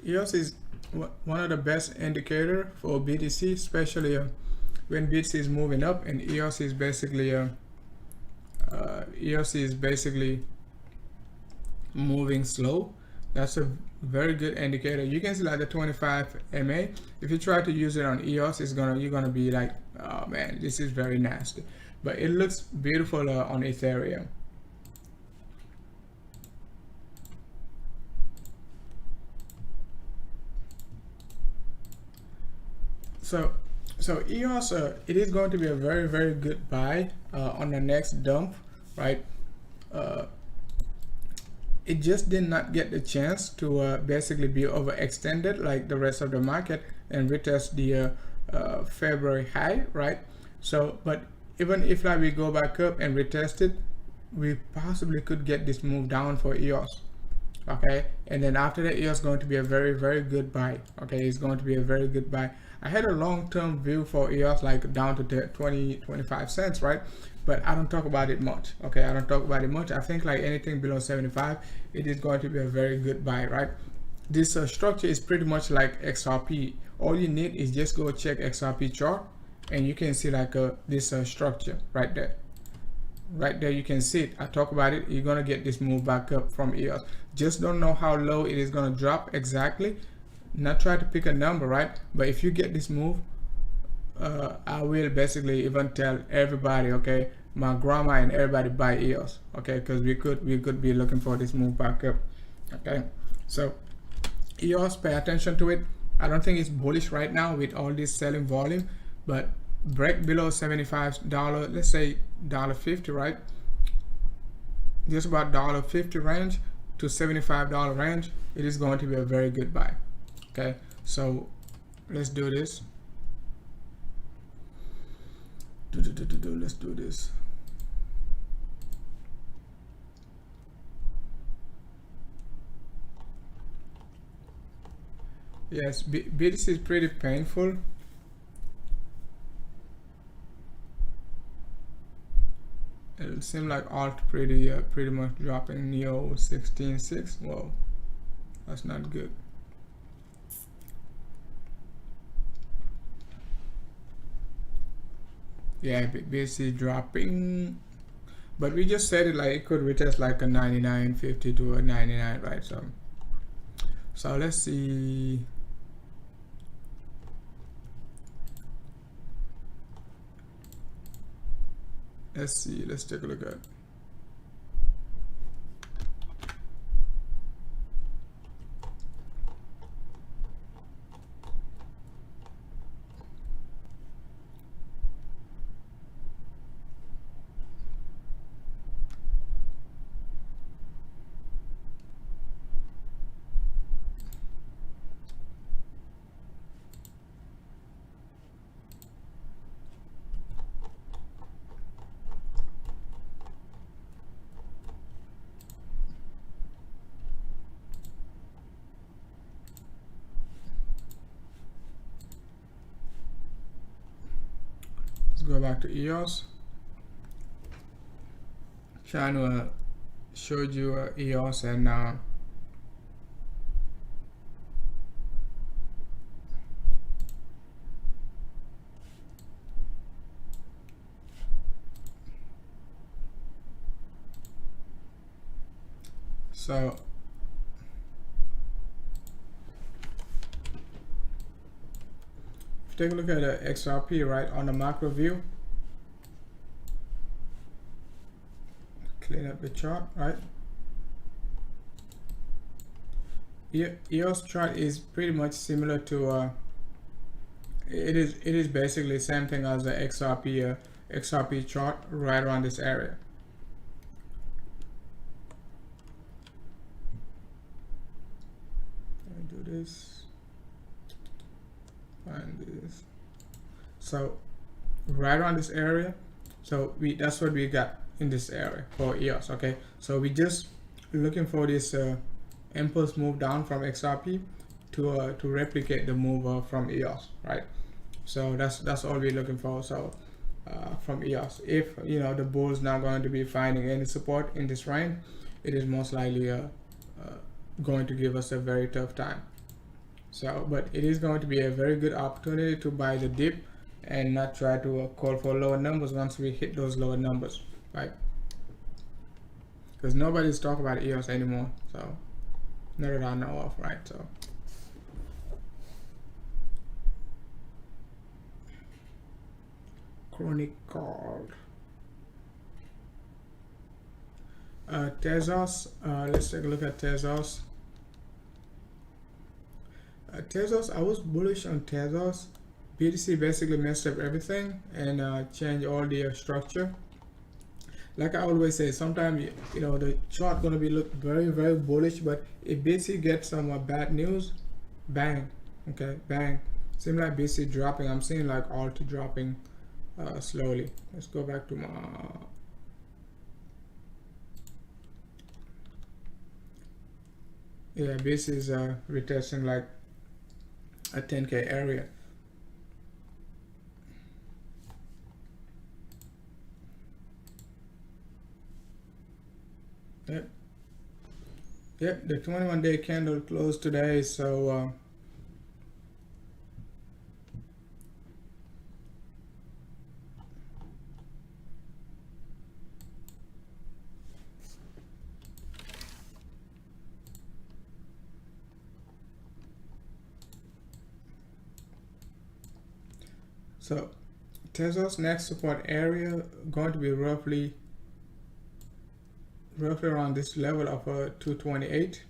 EOS is one of the best indicator for BTC, especially when BTC is moving up, and EOS is basically moving slow. That's a very good indicator. You can see like the 25 MA. If you try to use it on EOS, you're gonna be like, oh man, this is very nasty. But it looks beautiful on Ethereum. So EOS, it is going to be a very, very good buy on the next dump, right? It just did not get the chance to basically be overextended like the rest of the market and retest the February high, right? So, but even if like we go back up and retest it, we possibly could get this move down for EOS. Okay, and then after that, EOS is going to be a very, very good buy. Okay, it's going to be a very good buy. I had a long-term view for EOS like down to 25 cents, right? But I don't talk about it much. Okay, I don't talk about it much. I think like anything below 75, it is going to be a very good buy, right? This structure is pretty much like XRP. All you need is just go check XRP chart, and you can see like this structure right there. Right there, you can see it. I talk about it. You're gonna get this move back up from EOS. Just don't know how low it is gonna drop exactly. Not try to pick a number, right? But if you get this move, I will basically even tell everybody, okay, my grandma and everybody buy EOS, okay, because we could be looking for this move back up, okay. So EOS, pay attention to it. I don't think it's bullish right now with all this selling volume, but break below $75, let's say $1.50, right? Just about $1.50 range to $75 range, it is going to be a very good buy. Okay, so let's do this. Let's do this. Yes, BTC is pretty painful. It seems like alt pretty much dropping Neo 16.6. Whoa, that's not good. Yeah, BTC dropping, but we just said it like it could retest like a 99.50 to a 99, right? So let's see. Let's take a look at it. Go back to EOS. Trying to show you EOS and So if you take a look at the XRP, right, on the macro view, clean up the chart, right? EOS chart is pretty much similar to it is basically the same thing as the XRP chart right around this area. Let me do this. Find this. So right around this area. So that's what we got in this area for EOS. Okay. So we just looking for this impulse move down from XRP to replicate the move from EOS, right? So that's all we're looking for. So from EOS, if you know the bull's not going to be finding any support in this range, it is most likely going to give us a very tough time. So, but it is going to be a very good opportunity to buy the dip and not try to call for lower numbers once we hit those lower numbers, right? Because nobody's talking about EOS anymore, so not that I know of, right? So chronic card. Tezos, let's take a look at Tezos. Tezos, I was bullish on Tezos. BTC basically messed up everything and changed all the structure. Like I always say, sometimes you know the chart gonna be look very bullish, but if BTC gets some bad news, bang, okay, bang. Seems like BTC dropping. I'm seeing like Alt dropping slowly. Let's go back to my yeah, BTC is retesting like a 10K area. Yep, the 21-day candle closed today, so Tezos next support area going to be roughly around this level of 228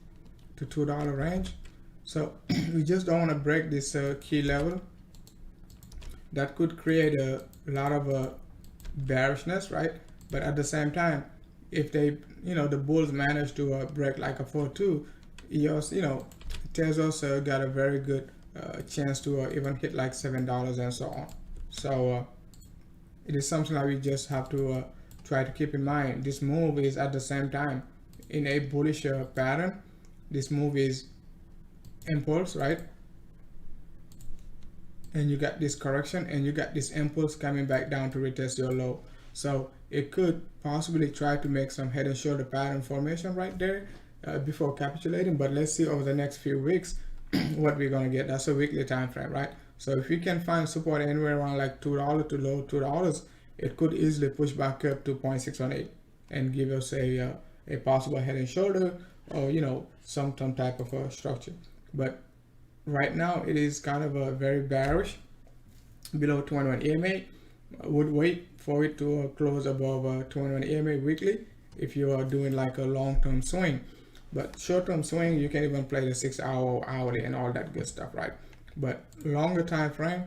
to $2 range. So we just don't want to break this key level. That could create a lot of bearishness, right? But at the same time, if they, you know, the bulls manage to break like a 4-2, EOS, you know, Tezos got a very good chance to even hit like $7 and so on. So it is something that we just have to try to keep in mind. This move is at the same time in a bullish pattern. This move is impulse, right? And you got this correction and you got this impulse coming back down to retest your low. So it could possibly try to make some head and shoulder pattern formation right there before capitulating. But let's see over the next few weeks what we're gonna get. That's a weekly time frame, right? So if we can find support anywhere around like $2 to low $2, it could easily push back up to 0.618 and give us a possible head and shoulder, or you know, some type of a structure. But right now it is kind of a very bearish below 21 EMA. Would wait for it to close above 21 EMA weekly if you are doing like a long-term swing. But short-term swing, you can even play the 6-hour, hourly, and all that good stuff, right? But longer time frame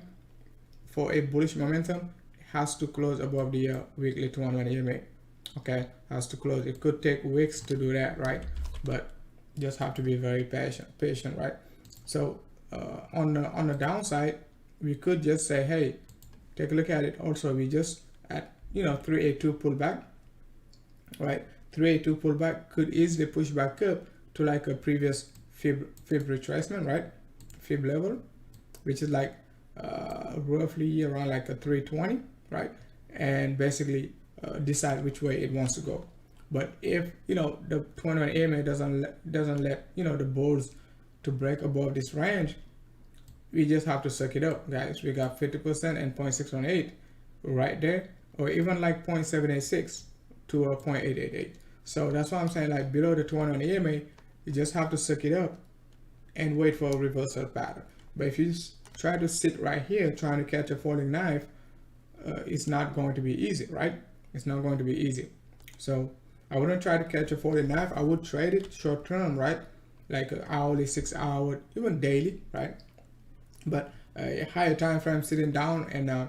for a bullish momentum has to close above the weekly 21 EMA. Okay, has to close. It could take weeks to do that, right? But just have to be very patient, right? So on the downside, we could just say, hey, take a look at it. Also, we just at 382 pullback, right? 382 pullback could easily push back up to like a previous fib retracement, right? Fib level, which is like roughly around like a 320, right? And basically decide which way it wants to go. But if the 21 EMA doesn't let the bulls to break above this range, we just have to suck it up, guys. We got 50% and 0.618 right there, or even like 0.786 to a 0.888. So that's why I'm saying, like, below the 200 on EMA, you just have to suck it up and wait for a reversal pattern. But if you try to sit right here trying to catch a falling knife, it's not going to be easy, right? It's not going to be easy. So I wouldn't try to catch a falling knife. I would trade it short term, right? Like hourly, 6 hour, even daily, right? But a higher time frame, sitting down and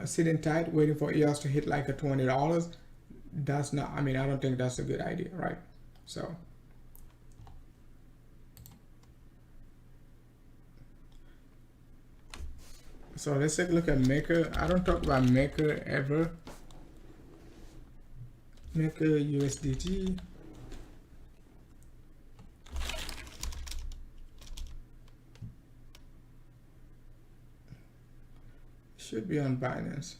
sitting tight, waiting for EOS to hit like a $20, that's not, I mean, I don't think that's a good idea, right? So let's take a look at Maker. I don't talk about Maker ever. Maker USDT. Should be on Binance.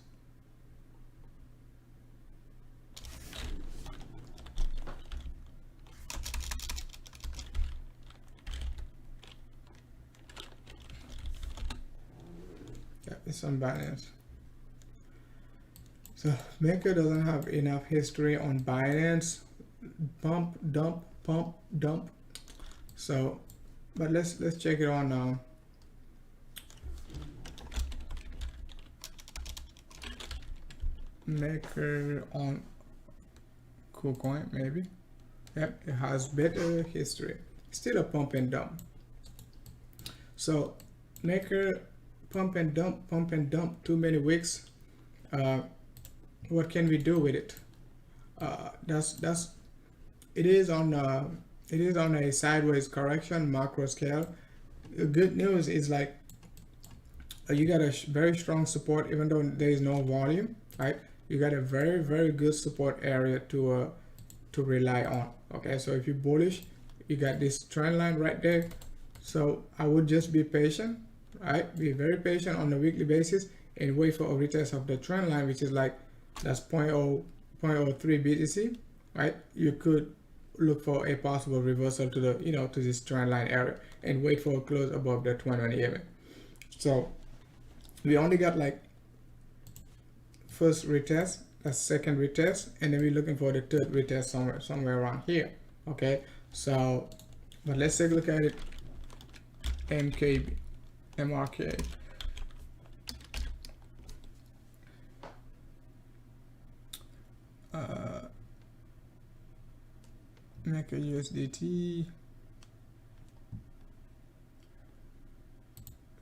Yeah, it's on Binance. So Maker doesn't have enough history on Binance. Pump, dump, pump, dump. So, but let's check it on now. Maker on KuCoin, maybe. Yep, it has better history. Still a pump and dump. So Maker, pump and dump, too many wicks. What can we do with it? It is on a sideways correction, macro scale. The good news is, like, you got a very strong support even though there is no volume, right? You got a very good support area to rely on. Okay, so if you're bullish, you got this trend line right there. So I would just be patient, right? Be very patient on a weekly basis and wait for a retest of the trend line, which is like, that's 0.03 BTC, right? You could look for a possible reversal to the, to this trend line area and wait for a close above the 21 EMA. So we only got like first retest, a second retest, and then we're looking for the third retest somewhere around here. Okay, so but let's take a look at it. MRK. Make a USDT.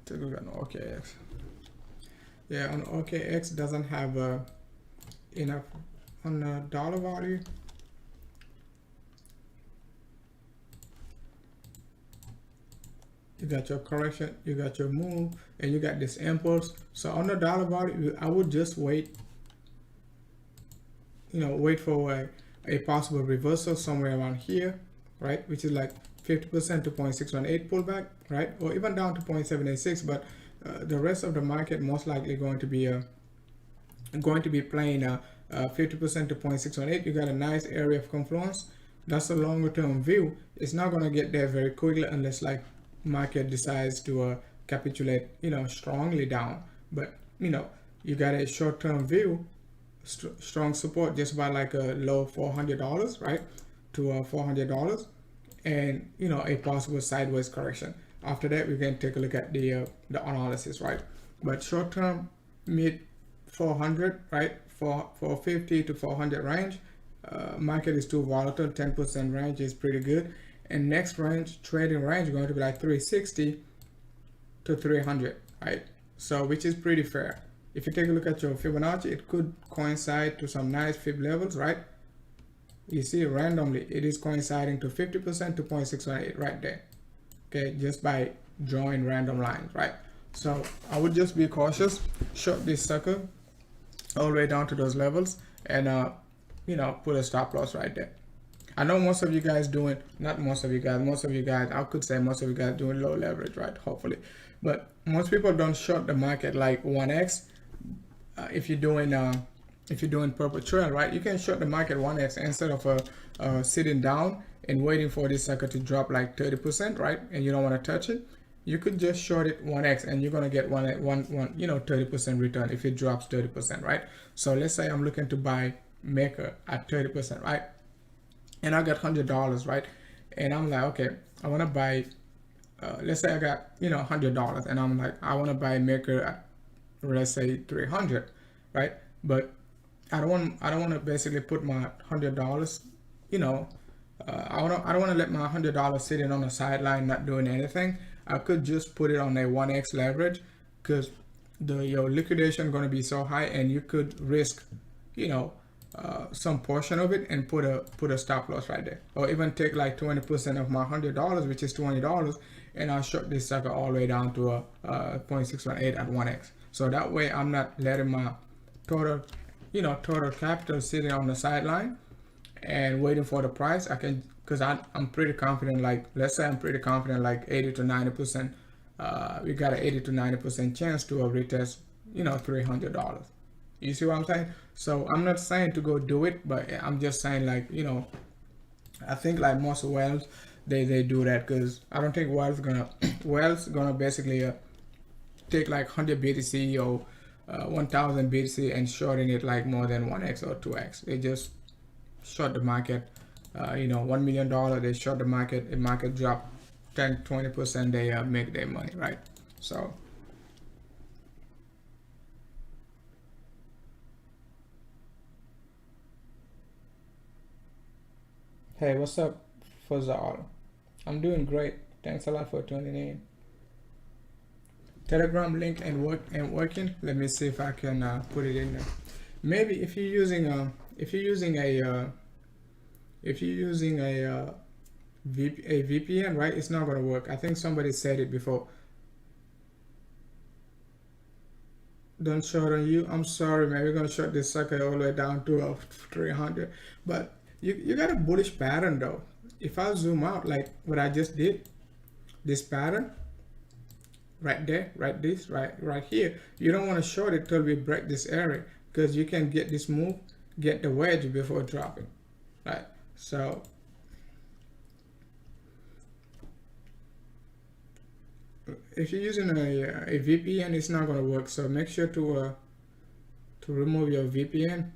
Take a look at OKX. Yeah, on OKX doesn't have enough on the dollar value. You got your correction, you got your move, and you got this impulse. So on the dollar value, I would just wait. Wait for a possible reversal somewhere around here, right? Which is like 50% to 0.618 pullback, right? Or even down to 0.786. But the rest of the market most likely going to be playing 50% to 0.618. You got a nice area of confluence. That's a longer term view. It's not going to get there very quickly unless like market decides to capitulate, strongly down. But you got a short term view, strong support just by like a low $400, right, to $400, and a possible sideways correction. After that, we can take a look at the analysis, right? But short term, mid 400, right, 450 to 400 range. Market is too volatile. 10% range is pretty good. And next range, trading range, is going to be like 360 to 300, right? So which is pretty fair. If you take a look at your Fibonacci, it could coincide to some nice Fib levels, right? You see randomly, it is coinciding to 50% to 0.618 right there. Okay, just by drawing random lines, right? So I would just be cautious, short this sucker all the way down to those levels, and put a stop loss right there. I know most of you guys doing, not most of you guys, I could say most of you guys doing low leverage, right? Hopefully. But most people don't short the market like 1x. If you're doing purple trail, right? You can short the market 1x instead of sitting down and waiting for this sucker to drop like 30%, right? And you don't want to touch it. You could just short it 1x and you're gonna get 30% return if it drops 30%, right? So let's say I'm looking to buy Maker at 30%, right? and I got $100, right? And I'm like, okay, I want to buy. Let's say I got $100, and I'm like, I want to buy Maker at, let's say, 300, right? But I don't want to basically put my $100, you know, I don't want to let my $100 sitting on the sideline not doing anything. I could just put it on a 1x leverage, because your liquidation going to be so high, and you could risk, you know, some portion of it and put a stop loss right there, or even take like 20% of my $100, which is $20, and I'll short this sucker all the way down to a 0.618 at 1x. So that way I'm not letting my total total capital sitting on the sideline and waiting for the price. I can, because I'm pretty confident, like let's say I'm pretty confident like 80 to 90%, we got an 80 to 90% chance to retest $300. You see what I'm saying? So I'm not saying to go do it, but I'm just saying, like, I think like most whales, they do that, because I don't think whales gonna basically take like 100 BTC or 1000 BTC and shorting it like more than 1x or 2x. They just short the market. $1 million, they short the market. The market drop 10-20%, they make their money, right? So hey, what's up, Fazal? I'm doing great. Thanks a lot for tuning in. Telegram link and working. Let me see if I can put it in there. Maybe if you're using a VPN, right? It's not gonna work. I think somebody said it before. Don't short on you. I'm sorry, man. We're gonna short this sucker all the way down to 300. But you got a bullish pattern though. If I zoom out, like what I just did, this pattern right there, right here, you don't want to short it till we break this area, because you can get this move, get the wedge before dropping, right? So if you're using a VPN, it's not going to work. So make sure to remove your VPN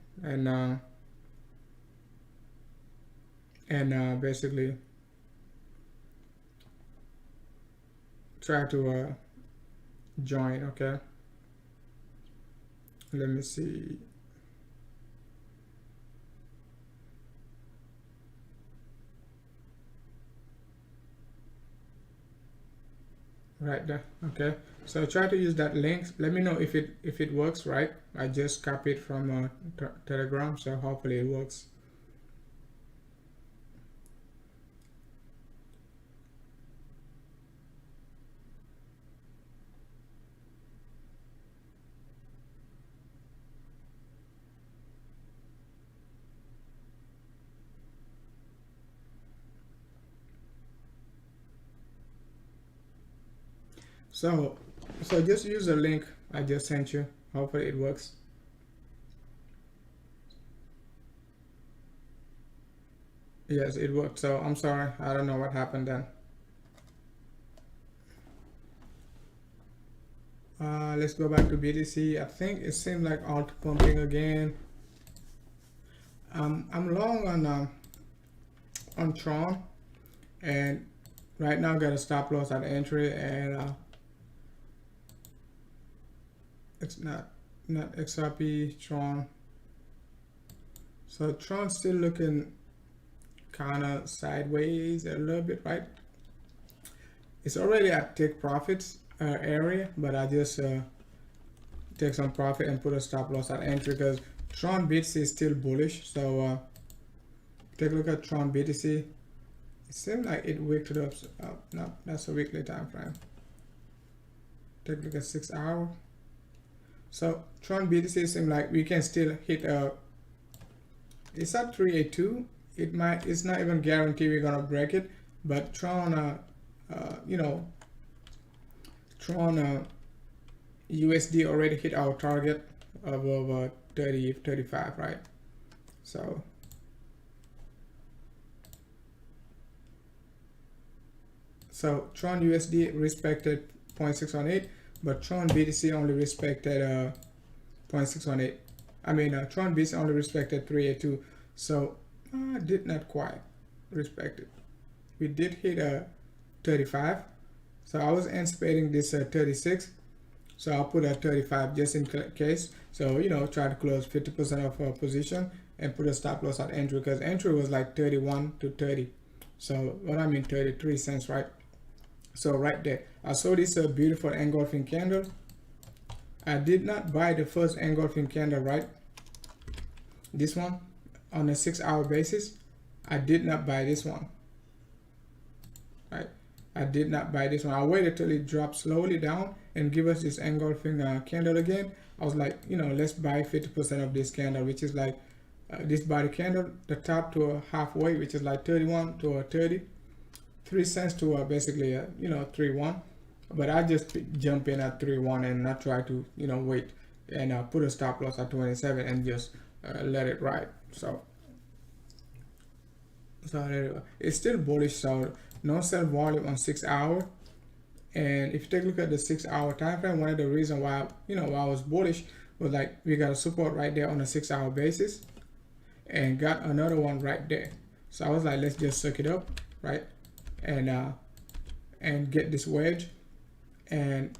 and basically try to join. Okay, let me see. Right there. Okay, so try to use that link. Let me know if it works, right? I just copied from Telegram, so hopefully it works. So just use the link I just sent you. Hopefully it works. Yes, it worked. So I'm sorry, I don't know what happened then. Let's go back to BTC. I think it seemed like alt pumping again. I'm long on Tron, and right now got a stop loss at entry, and it's not XRP, Tron. So Tron's still looking kind of sideways a little bit, right? It's already at take profits area, but I just take some profit and put a stop loss at entry, because Tron BTC is still bullish. So take a look at Tron BTC. It seems like it wicked up. No, that's a weekly time frame. Take a look at 6 hour. So Tron BTC seems like we can still hit it's at 382. It's not even guaranteed we're gonna break it, but Tron Tron USD already hit our target of over 35, right? So Tron USD respected 0.618, but Tron BTC only respected 0.618. I mean, Tron BTC only respected 382. So did not quite. respected. We did hit a 35, so I was anticipating this 36, so I'll put a 35 just in case. So try to close 50% of our position and put a stop loss at entry, because entry was like 31 to 30. So what I mean 33 cents, right? So right there, I saw this beautiful engulfing candle. I did not buy the first engulfing candle, right? This one on a 6-hour basis. I did not buy this one, right? I did not buy this one. I waited till it dropped slowly down and give us this engulfing candle again. I was like, let's buy 50% of this candle, which is like this body candle, the top to a halfway, which is like 31 to a 33 cents to basically 3.1. But I just jump in at 3.1 and not try to wait and put a stop loss at 27 and just let it ride. So it's still bullish. So no sell volume on 6 hour. And if you take a look at the 6 hour time frame, one of the reasons why why I was bullish was like we got a support right there on a 6 hour basis and got another one right there. So I was like, let's just suck it up, right? And get this wedge, and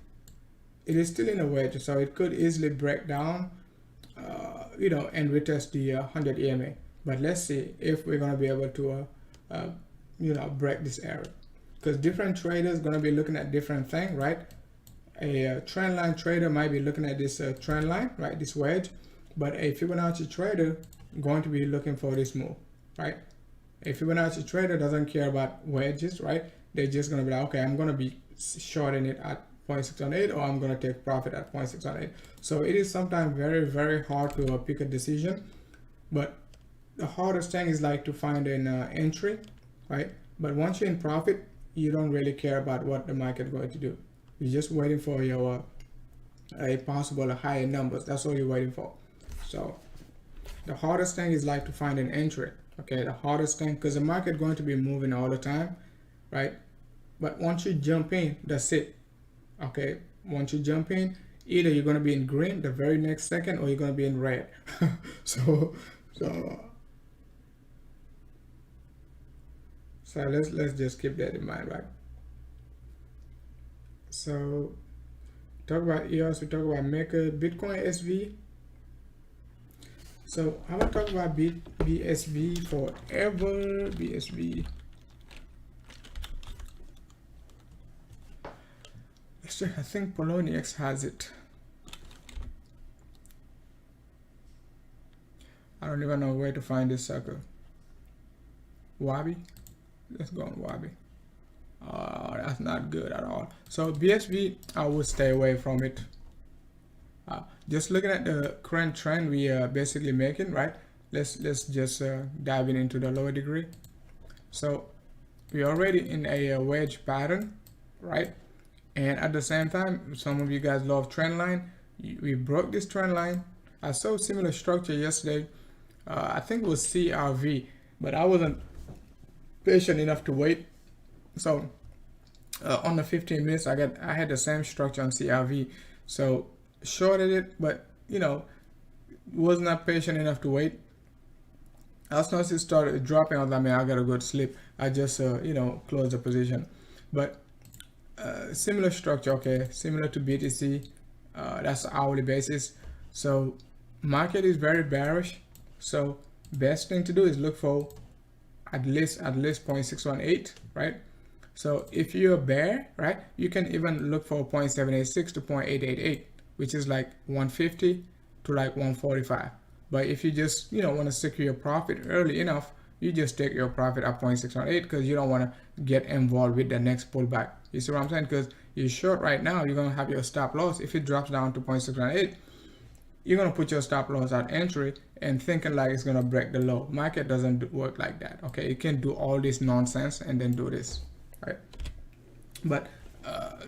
it is still in a wedge, so it could easily break down and retest the 100 EMA. But let's see if we're going to be able to break this area, because different traders going to be looking at different things, right? A trend line trader might be looking at this trend line, right, this wedge, but a Fibonacci trader going to be looking for this move, right? A Fibonacci trader doesn't care about wedges, right? They're just going to be like, okay, I'm going to be shorting it at 0.618, or I'm going to take profit at 0.618. So it is sometimes very, very hard to pick a decision, but the hardest thing is like to find an entry, right? But once you're in profit, you don't really care about what the market is going to do. You're just waiting for your a possible higher numbers. That's all you're waiting for. So the hardest thing is like to find an entry. Okay, the hardest thing, because the market going to be moving all the time, right? But once you jump in, that's it. Okay, once you jump in, either you're going to be in green the very next second, or you're going to be in red. so let's just keep that in mind, right? So talk about EOS, we talk about Maker, Bitcoin SV. So I'm gonna talk about BSV forever. BSV. Let's check. I think Poloniex has it. I don't even know where to find this sucker. Wabi. Let's go on Wabi. That's not good at all. So BSV, I would stay away from it. Just looking at the current trend we are basically making, right? Let's just dive into the lower degree. So we're already in a wedge pattern, right? And at the same time, some of you guys love trend line. We broke this trend line. I saw similar structure yesterday. I think it was CRV, but I wasn't patient enough to wait. So on the 15 minutes, I had the same structure on CRV. So shorted it, but was not patient enough to wait. As soon as it started dropping, I was like, man, I gotta go to sleep. I just closed the position. But similar structure, okay, similar to BTC. That's hourly basis. So market is very bearish. So best thing to do is look for at least 0.618, right? So if you're a bear, right, you can even look for 0.786 to 0.888, which is like 150 to like 145. But if you just want to secure your profit early enough, you just take your profit at 0.618, because you don't want to get involved with the next pullback. You see what I'm saying? Because you're short right now, you're going to have your stop loss. If it drops down to 0.618, you're going to put your stop loss at entry and thinking like it's going to break the low. Market doesn't work like that. Okay, you can do all this nonsense and then do this, right? But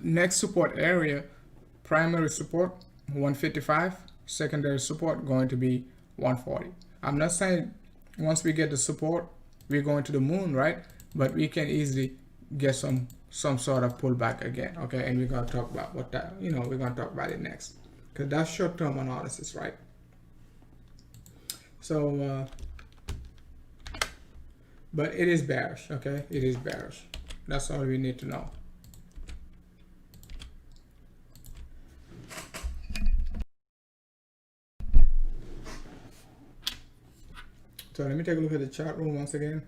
next support area, primary support 155, secondary support going to be 140. I'm not saying once we get the support we're going to the moon, right? But we can easily get some sort of pullback again. Okay, and we're going to talk about what that, we're going to talk about it next, because that's short-term analysis, right? but it is bearish. Okay, it is bearish. That's all we need to know. So let me take a look at the chart room once again.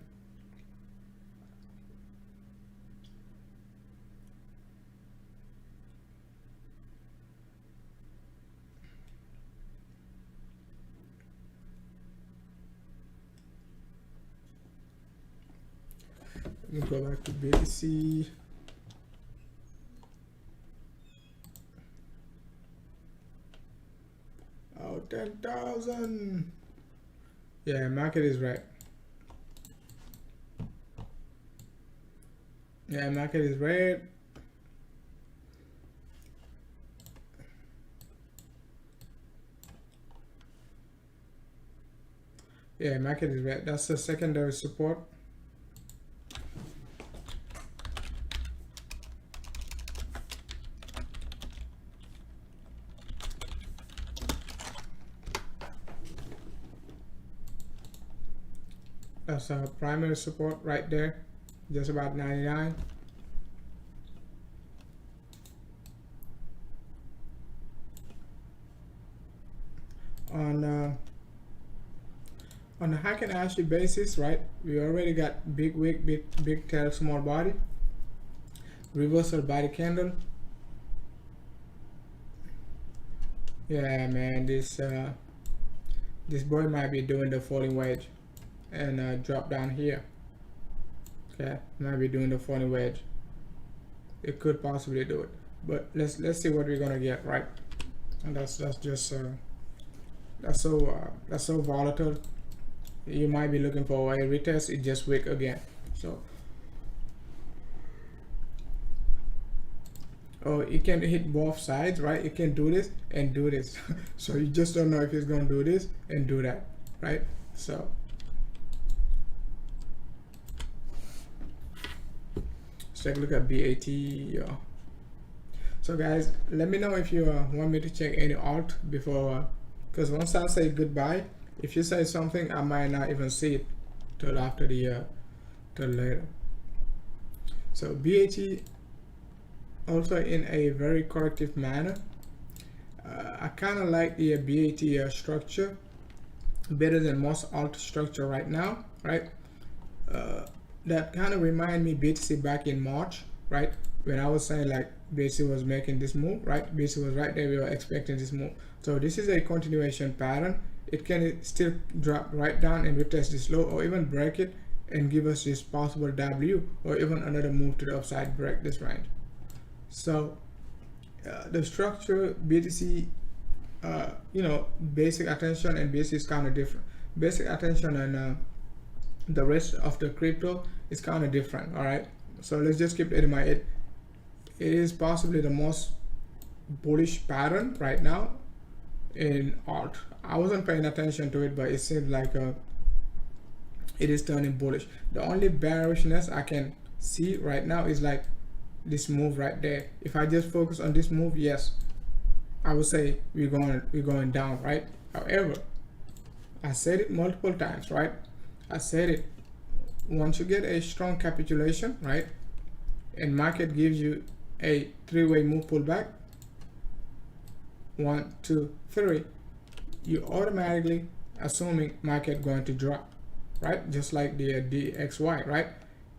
Let me go back to BTC. Oh, 10,000. Yeah, market is right. Yeah, market is red. Yeah, market is red. That's the secondary support. That's a primary support right there, just about 99. On a Hack and Ashley basis, right, we already got big wick, big tail, small body, reversal body candle. Yeah, man, this boy might be doing the falling wedge and drop down here. Okay, might be doing the falling wedge. It could possibly do it, but let's see what we're gonna get, right? And that's just that's so volatile. You might be looking for a retest. It just wick again. So oh, it can hit both sides, right? It can do this and do this. So you just don't know if it's gonna do this and do that, right? So let's take a look at BAT. So guys, let me know if you want me to check any alt before, because once I say goodbye, if you say something, I might not even see it till after the till later. So BAT also in a very corrective manner. I kind of like the BAT structure better than most alt structure right now, right? That kind of remind me BTC back in March, right? When I was saying like BTC was making this move, right? BTC was right there, we were expecting this move. So this is a continuation pattern. It can still drop right down and retest this low, or even break it and give us this possible W, or even another move to the upside, break this range. So the structure BTC, you know, basic attention and BTC is kind of different. Basic attention and the rest of the crypto is kind of different. All right, so let's just keep it in mind. It is possibly the most bullish pattern right now in alt. I wasn't paying attention to it, but it seems like it is turning bullish. The only bearishness I can see right now is like this move right there. If I just focus on this move, yes, I would say we're going down, right? However, I said it multiple times, right? I said it, once you get a strong capitulation, right, and market gives you a three-way move pullback, 1, 2, 3, you automatically assuming market going to drop, right? Just like the DXY, right?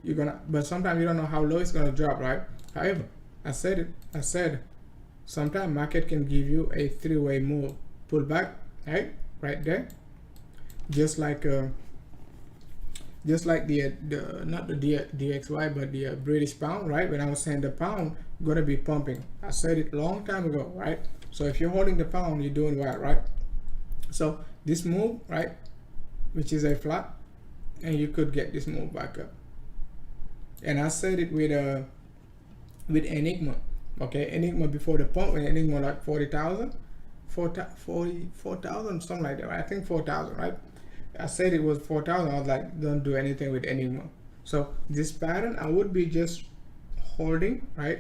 You're gonna, but sometimes you don't know how low it's gonna drop, right? However, I said it, I said sometimes market can give you a three-way move pullback, right there, just like the not the DXY but the British pound, right? When I was saying the pound gonna be pumping, I said it long time ago, right? So if you're holding the pound, you're doing well, right? So this move, right, which is a flat, and you could get this move back up. And I said it with Enigma, okay? Enigma before the pump, when Enigma like 40,000, 44,000, something like that, right? I think 4,000, right? I said it was 4,000. I was like, don't do anything with Enigma. So this pattern, I would be just holding, right?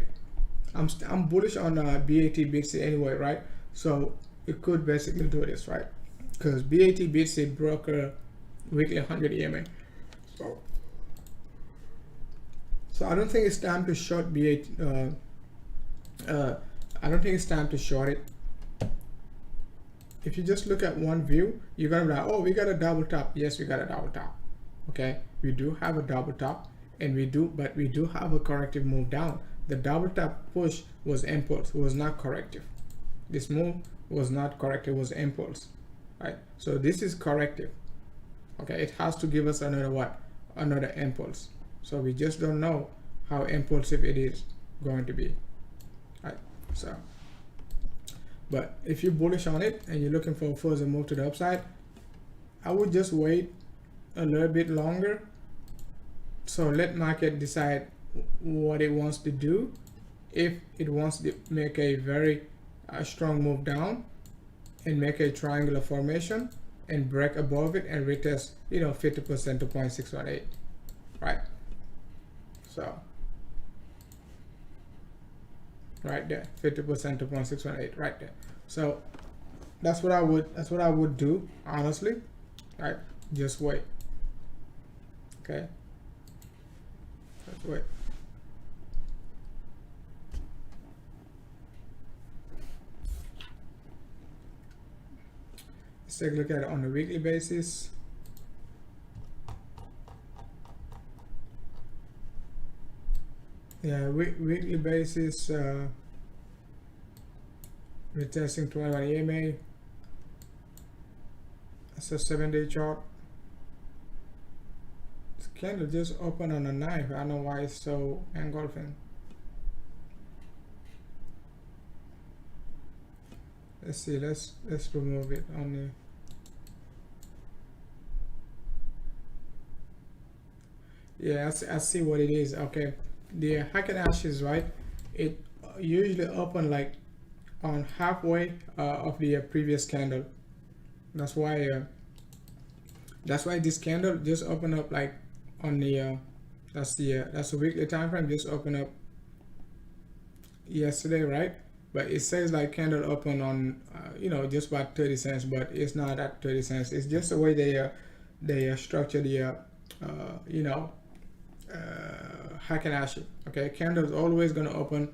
I'm bullish on BAT BTC anyway, right? So it could basically do this, right? Because BAT BTC broke a weekly 100 EMA. So So I don't think it's time to short B8. I don't think it's time to short it. If you just look at one view, you're gonna be like, oh, we got a double top. Yes, we got a double top. Okay, we do have a double top, and we do have a corrective move down. The double top push was impulse, was not corrective. This move was not corrective, was impulse, right? So this is corrective. Okay, it has to give us another what? Another impulse. So we just don't know how impulsive it is going to be, right? So, but if you're bullish on it and you're looking for a further move to the upside, I would just wait a little bit longer. So let market decide what it wants to do. If it wants to make a very strong move down and make a triangular formation and break above it and retest, 50% to 0.618, right? So right there, 50% to 0.618, right there. So that's what I would do, honestly, right? Just wait. Okay, let's wait. Let's take a look at it on a weekly basis. Yeah, weekly basis, we're testing 21 EMA. That's a 7-day chart. This candle just opened on a knife. I don't know why it's so engulfing. Let's see, let's remove it on the, yeah, I see what it is. Okay, the Hackett ashes, right? It usually open like on halfway of the previous candle. That's why this candle just opened up like on the that's a weekly time frame, just opened up yesterday, right? But it says like candle open on just about 30 cents, but it's not at 30 cents. It's just the way they structure the Hackett ashes. Okay, candle is always going to open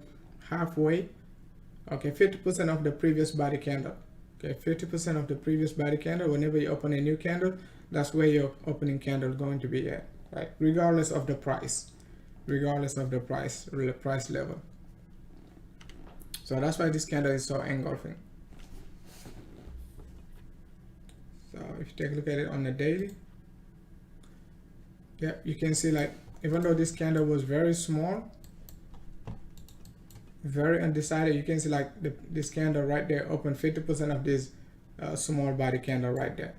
halfway. Okay, 50% of the previous body candle. Okay, 50% of the previous body candle. Whenever you open a new candle, that's where your opening candle is going to be at, right? Regardless of the price, price level. So that's why this candle is so engulfing. So if you take a look at it on the daily, yeah, you can see like even though this candle was very small, very undecided, you can see like this candle right there opened 50% of this small body candle right there.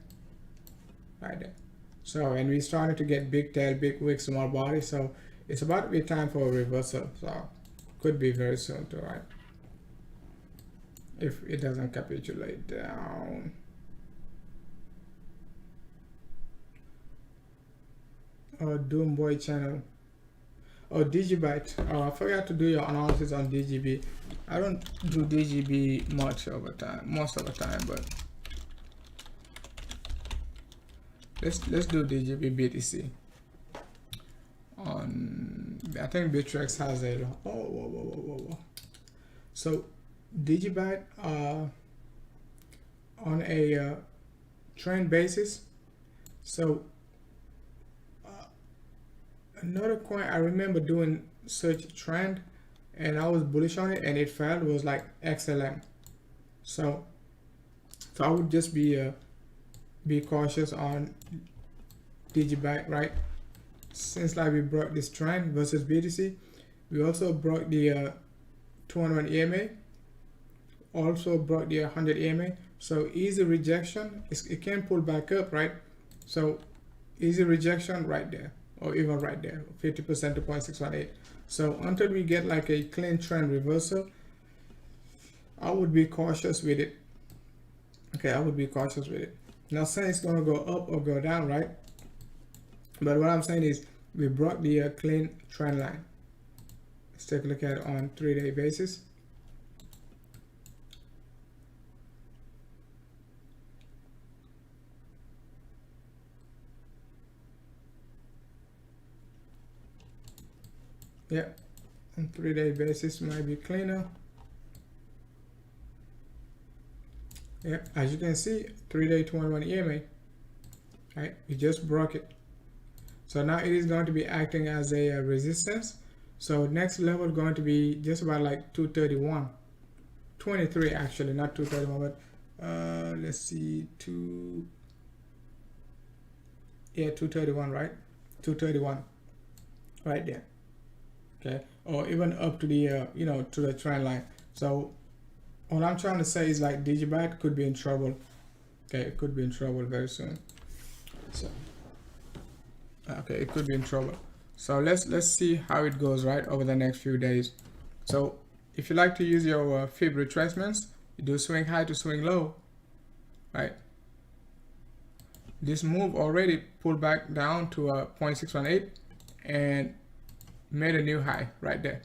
So, and we started to get big tail, big wick, small body. So it's about to be time for a reversal. So could be very soon too, right? If it doesn't capitulate down. Oh, Doomboy channel. Oh, DGByte. Oh, I forgot to do your analysis on DGB. I don't do DGB most of the time, but let's do DGB BTC. On I think Bittrex has a whoa. So DGByte on a trend basis. So another coin I remember doing search trend and I was bullish on it and it failed was like XLM. So I would just be cautious on DGByte, right? Since like we broke this trend versus BTC, we also broke the 201 EMA, also broke the 100 EMA. So easy rejection, it can pull back up, right? So easy rejection right there, or even right there, 50% to 0.618. So until we get like a clean trend reversal, I would be cautious with it. Okay, I would be cautious with it. Now saying it's gonna go up or go down, right? But what I'm saying is we broke the clean trend line. Let's take a look at it on 3-day basis. Yeah, on 3-day basis might be cleaner. Yeah, as you can see, 3-day 21 EMA, right? We just broke it. So now it is going to be acting as a resistance. So next level going to be just about like 231, 23 actually, not 231, but let's see, 231, right? 231, right there. Okay, or even up to the to the trend line. So what I'm trying to say is like digibat could be in trouble. Okay, it could be in trouble very soon. So okay, it could be in trouble. So let's see how it goes right over the next few days. So if you like to use your fib retracements, you do swing high to swing low, right? This move already pulled back down to a 0.618 and made a new high right there.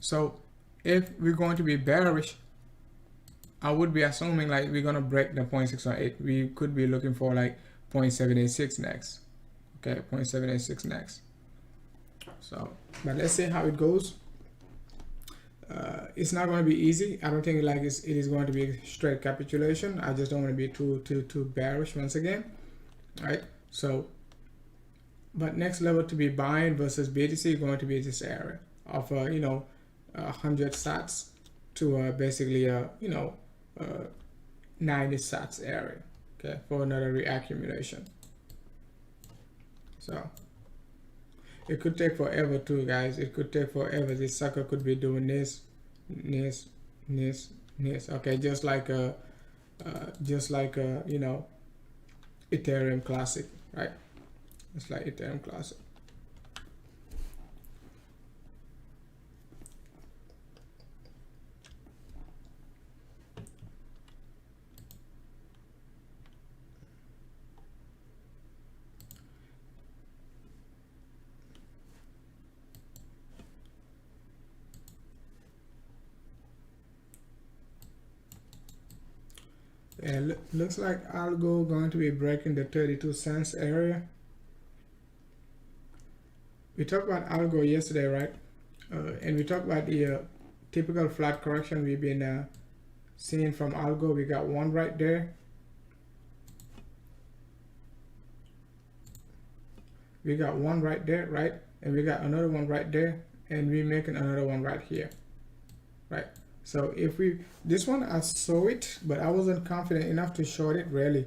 So if we're going to be bearish, I would be assuming like we're gonna break the 0.618. We could be looking for like 0.786 next. Okay, 0.786 next. So, but let's see how it goes. It's not going to be easy. I don't think like it is going to be a straight capitulation. I just don't want to be too bearish once again, right? So, but next level to be buying versus BTC is going to be this area of 100 sats to basically 90 sats area, okay, for another reaccumulation. So it could take forever too, guys. It could take forever. This sucker could be doing this. Okay, just like Ethereum Classic, right? It's like Ethereum Classic. And looks like Algo going to be breaking the 32 cents area. We talked about Algo yesterday, right? And we talked about the typical flat correction we've been seeing from Algo. We got one right there. We got one right there, right? And we got another one right there. And we're making another one right here, right? So if this one I saw it, but I wasn't confident enough to short it really,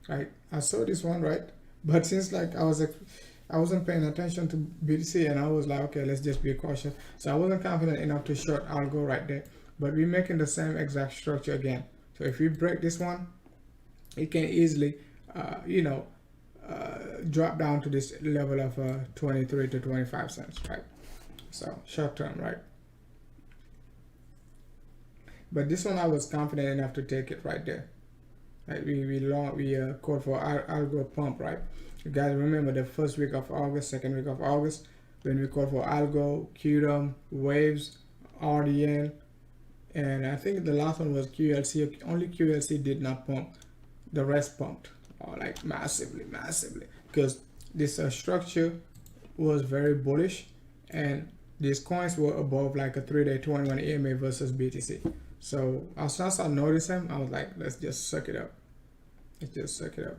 right? I saw this one, right? But since like I wasn't paying attention to BTC and I was like, okay, let's just be cautious. So I wasn't confident enough to short Algo right there. But we're making the same exact structure again. So if we break this one, it can easily, drop down to this level of 23 to 25 cents, right? So short term, right? But this one I was confident enough to take it right there. Right? We called for Algo pump, right? You guys remember the first week of August, second week of August, when we called for Algo, QDOM, Waves, RDN, and I think the last one was QLC. Only QLC did not pump. The rest pumped, like massively, because this structure was very bullish, and these coins were above like a 3-day 21 EMA versus BTC. So as soon as I noticed them, I was like, let's just suck it up. Let's just suck it up.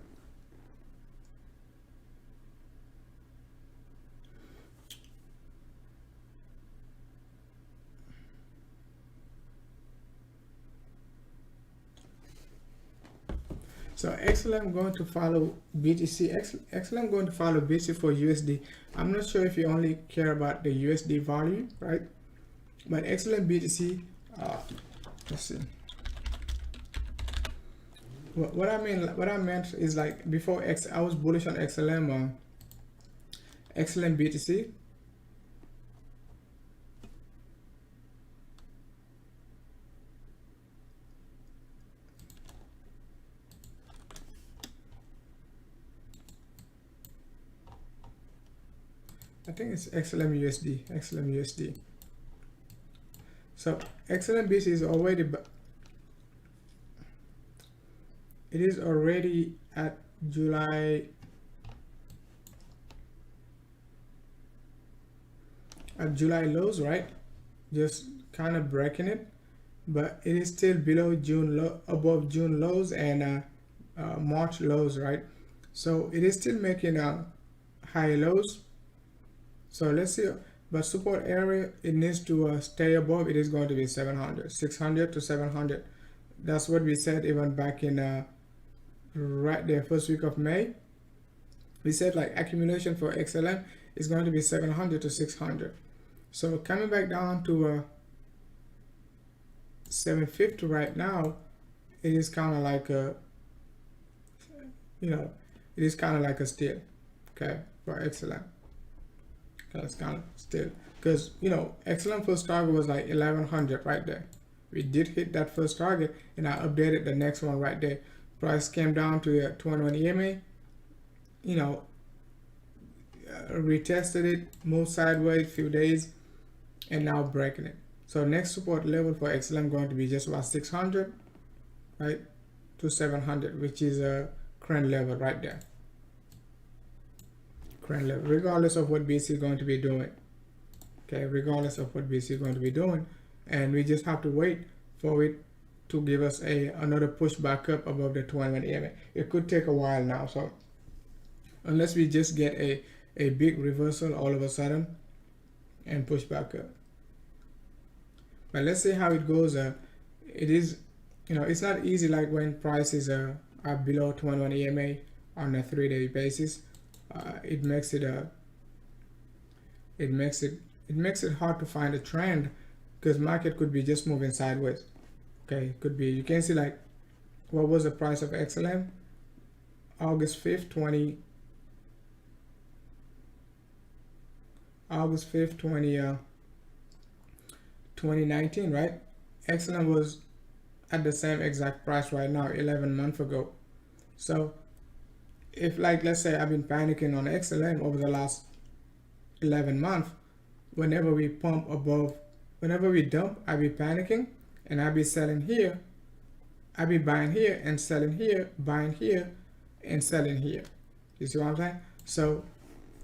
So XLM going to follow BTC. XLM going to follow BTC for USD. I'm not sure if you only care about the USD value, right? But XLM BTC, let's see. What I meant is like before I was bullish on XLM BTC. I think it's XLM USD. So XLM BTC is already, it is already at July. July lows, right? Just kind of breaking it, but it is still below June low, above June lows and March lows, right? So it is still making high lows. So let's see, but support area it needs to stay above. It is going to be 700, 600 to 700. That's what we said even back in right there first week of May. We said like accumulation for XLM is going to be 700 to 600. So coming back down to 750 right now, it is kind of like a, you know, it is kind of like a steal, okay, for XLM. Okay, it's kind of still, because you know XLM first target was like 1100 right there. We did hit that first target, and I updated the next one right there. Price came down to 21 EMA, you know, retested it, moved sideways few days, and now breaking it. So next support level for XLM going to be just about 600, right, to 700, which is a current level right there. Current level, regardless of what BC is going to be doing. Okay, regardless of what BC is going to be doing, and we just have to wait for it to give us another push back up above the 21 EMA. It could take a while now, so unless we just get a big reversal all of a sudden and push back up. But let's see how it goes. It is, you know, it's not easy like when prices are below 21 EMA on a 3-day basis. It makes it hard to find a trend, because market could be just moving sideways. Okay, it could be, you can see like what was the price of XLM August 5th 2019, right? XLM was at the same exact price right now 11 months ago. So if, like, let's say I've been panicking on XLM over the last 11 months, whenever we dump, I be panicking, and I be selling here, I be buying here and selling here, buying here and selling here. You see what I'm saying? So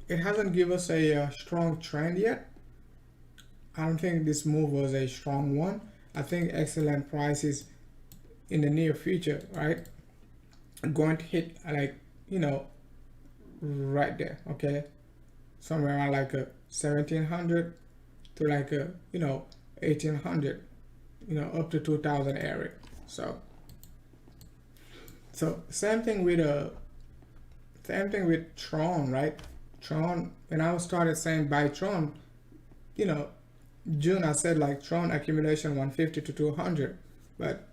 it hasn't given us a strong trend yet. I don't think this move was a strong one. I think XLM prices in the near future, right, going to hit like, you know, right there, okay, somewhere around like a 1700 to like a, you know, 1800, you know, up to 2000 area. So same thing with Tron, right? Tron, when I started saying buy Tron, you know, June I said like Tron accumulation 150 to 200, but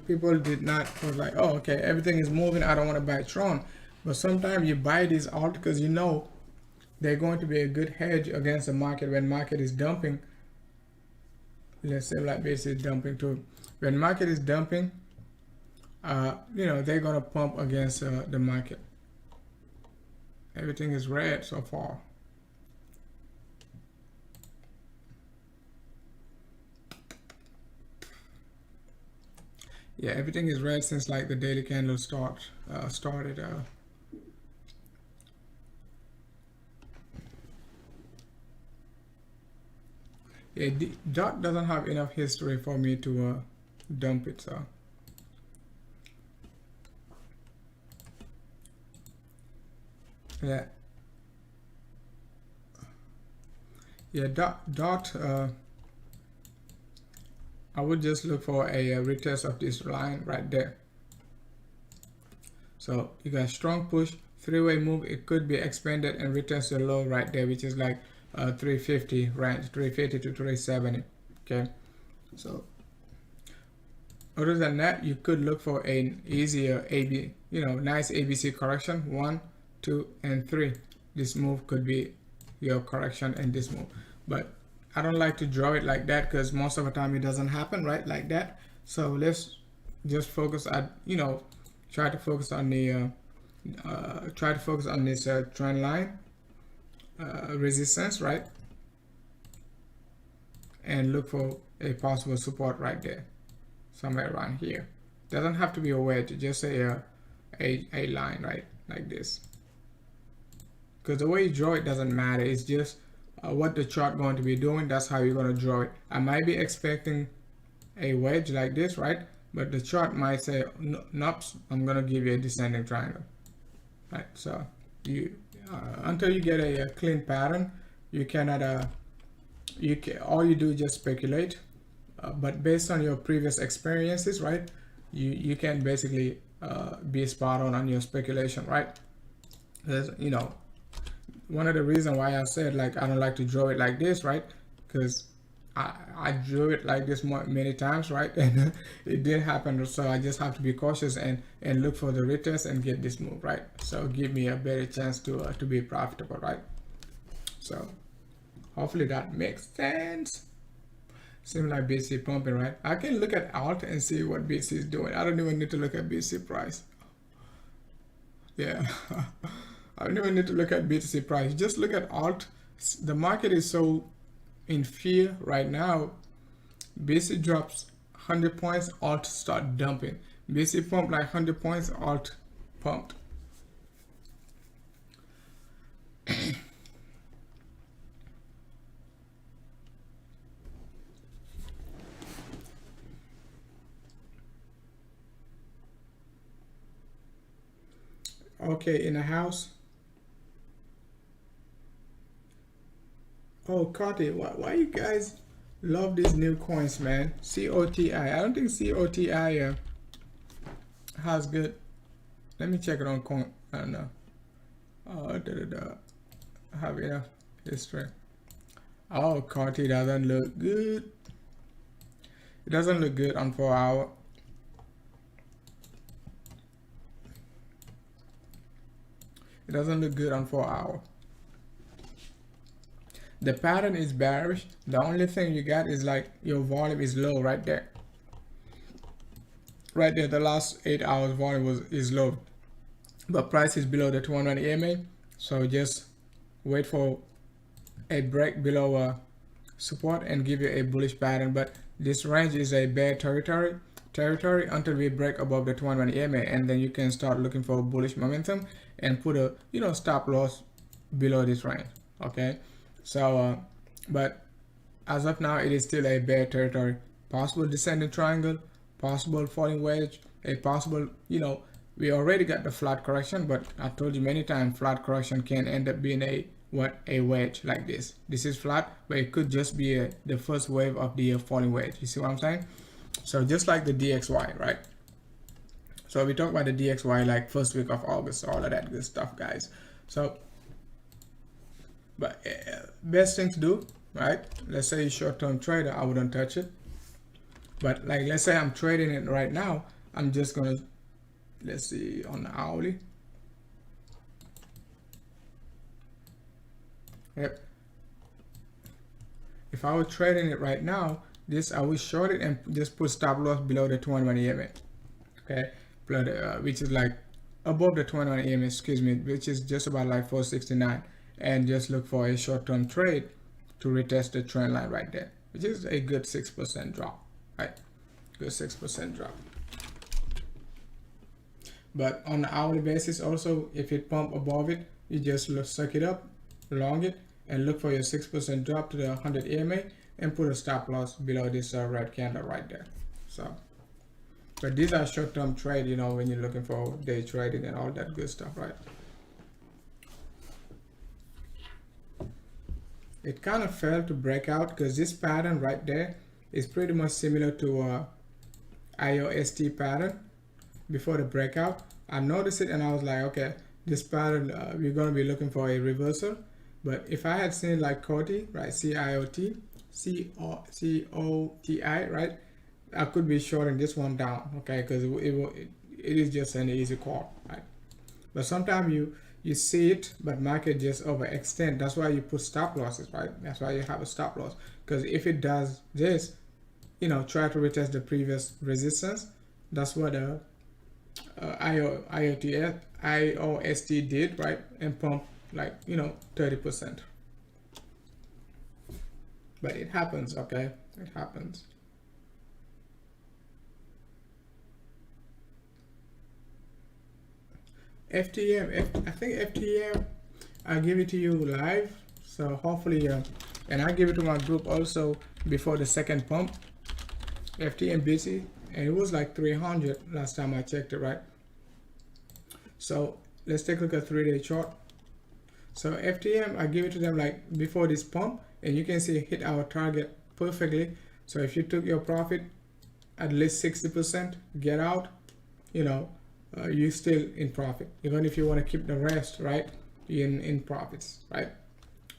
people did not, was like, oh, okay, everything is moving, I don't want to buy Tron. But sometimes you buy these alt because you know they're going to be a good hedge against the market when market is dumping. Let's say like this is dumping too. When market is dumping, you know, they're gonna pump against the market. Everything is red so far. Yeah, everything is red since like the daily candle started. Yeah, DOT doesn't have enough history for me to dump it, so. Yeah. Yeah, DOT, I would just look for a retest of this line right there. So you got strong push, three-way move. It could be expanded and retest the low right there, which is like 350 range, 350 to 370. Okay, so other than that, you could look for an easier AB, you know, nice ABC correction, 1, 2, and 3. This move could be your correction and this move, but I don't like to draw it like that because most of the time it doesn't happen right like that. So let's just focus at, you know, try to focus on the this trend line resistance, right, and look for a possible support right there, somewhere around here. Doesn't have to be a wedge, just a line, right, like this. Because the way you draw it doesn't matter. It's just what the chart going to be doing. That's how you're going to draw it. I might be expecting a wedge like this, right? But the chart might say, nope, I'm going to give you a descending triangle, right? So you until you get a clean pattern, you cannot all you do is just speculate, but based on your previous experiences, right, you can basically be spot on your speculation, right? There's, one of the reasons why I said like I don't like to draw it like this, right? Because I drew it like this many times, right? And it didn't happen, so I just have to be cautious and look for the retest and get this move, right? So give me a better chance to be profitable, right? So hopefully that makes sense. Seems like BC pumping, right? I can look at alt and see what BC is doing. I don't even need to look at BC price. Yeah. I don't even need to look at BTC price. Just look at alt. The market is so in fear right now. BC drops 100 points, alt start dumping. BC pump like 100 points, alt pumped. Okay, in the house. Oh, Cotty, why you guys love these new coins, man? COTI. I don't think COTI has good. Let me check it on coin. I don't know. Oh, have enough history. Oh, Cotty doesn't look good. It doesn't look good on 4 hour. It doesn't look good on 4 hour. The pattern is bearish. The only thing you got is like your volume is low right there. Right there, the last 8 hours volume is low, but price is below the 200 EMA. So just wait for a break below support and give you a bullish pattern. But this range is a bear territory until we break above the 200 EMA, and then you can start looking for bullish momentum and put a stop loss below this range. Okay, so but as of now it is still a bear territory. Possible descending triangle, possible falling wedge, a possible, we already got the flat correction, but I told you many times flat correction can end up being a wedge like this. This is flat, but it could just be the first wave of the falling wedge. You see what I'm saying? So just like the DXY, right? So we talked about the DXY like first week of August, all of that good stuff, guys. So, but best thing to do, right? Let's say you're short-term trader, I wouldn't touch it. But like, let's say I'm trading it right now. I'm just gonna, let's see on the hourly. Yep. If I was trading it right now, this I would short it and just put stop loss below the 200 EMA. Okay, which is like above the 200 EMA, excuse me, which is just about like 469, and just look for a short-term trade to retest the trend line right there, which is a good 6% drop, right? Good 6% drop. But on the hourly basis also, if it pump above it, you just suck it up, long it, and look for your 6% drop to the 100 EMA and put a stop loss below this red candle right there. So, but these are short-term trade, when you're looking for day trading and all that good stuff, right? It kind of failed to break out because this pattern right there is pretty much similar to IOST pattern before the breakout. I noticed it and I was like, okay, this pattern, we're going to be looking for a reversal. But if I had seen like COTI, right, COTI, right, I could be shorting this one down, okay, because it is just an easy call, right? But sometimes you see it, but market just overextend. That's why you put stop losses, right? That's why you have a stop loss, because if it does this, try to retest the previous resistance. That's what IOST did, right? And pump like 30%. But it happens, okay? It happens. FTM, I think FTM, I'll give it to you live. So hopefully, and I give it to my group also before the second pump, FTM busy, and it was like 300 last time I checked it, right? So let's take a look at 3-day chart. So FTM, I give it to them like before this pump, and you can see it hit our target perfectly. So if you took your profit at least 60%, get out, you know, you still in profit, even if you want to keep the rest, right, in profits, right?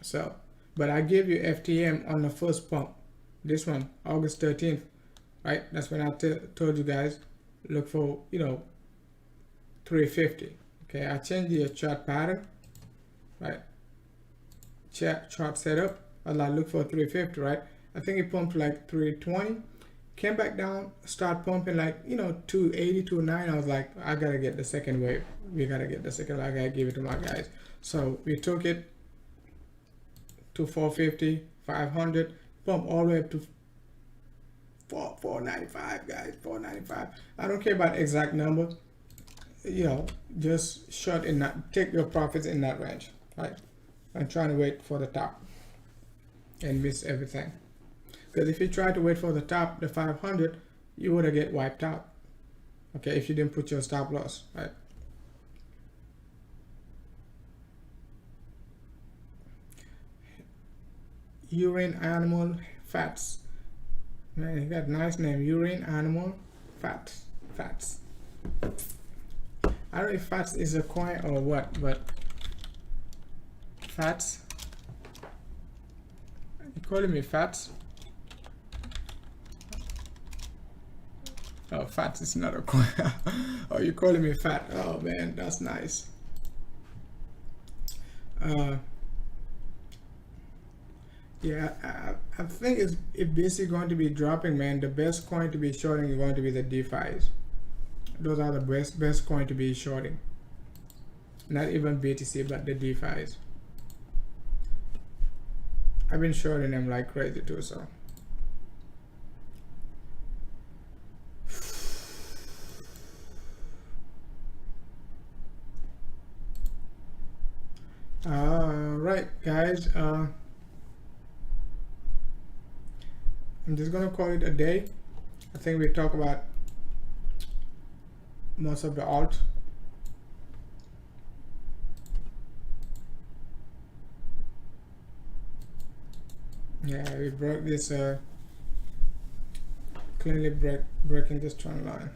So but I gave you FTM on the first pump, this one, August 13th, right? That's when I told you guys look for, you know, 350. Okay, I changed the chart pattern, right? Chart setup, I look for 350, right? I think it pumped like 320, came back down, start pumping like, you know, 280, 290. I was like, I gotta get the second wave. We gotta get the second wave. I gotta give it to my guys. So we took it to 450, 500, pump all the way up to 495, guys, 495. I don't care about exact number, you know, just short in that, take your profits in that range, right? I'm trying to wait for the top and miss everything. Because if you try to wait for the top, the 500, you would have get wiped out. Okay, if you didn't put your stop loss, right? Urine animal fats. Man, you got a nice name. Urine animal fats. Fats. I don't know if fats is a coin or what, but fats. You calling me fats? Oh, fats is not a coin. Oh, you calling me fat? Oh man, that's nice. Yeah, I think it's basically going to be dropping, man. The best coin to be shorting is going to be the DeFi's. Those are the best coin to be shorting. Not even BTC, but the DeFi's. I've been shorting them like crazy too, so. Right, guys. I'm just gonna call it a day. I think we talk about most of the alt. Yeah, we broke this cleanly breaking this trend line.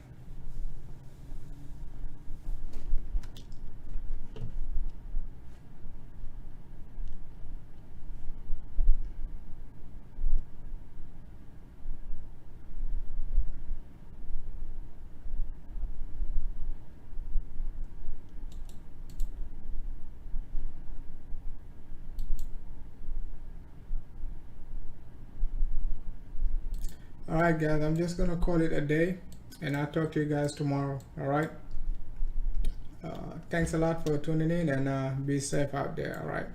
Alright guys, I'm just gonna call it a day, and I'll talk to you guys tomorrow. Alright, thanks a lot for tuning in, and be safe out there. Alright.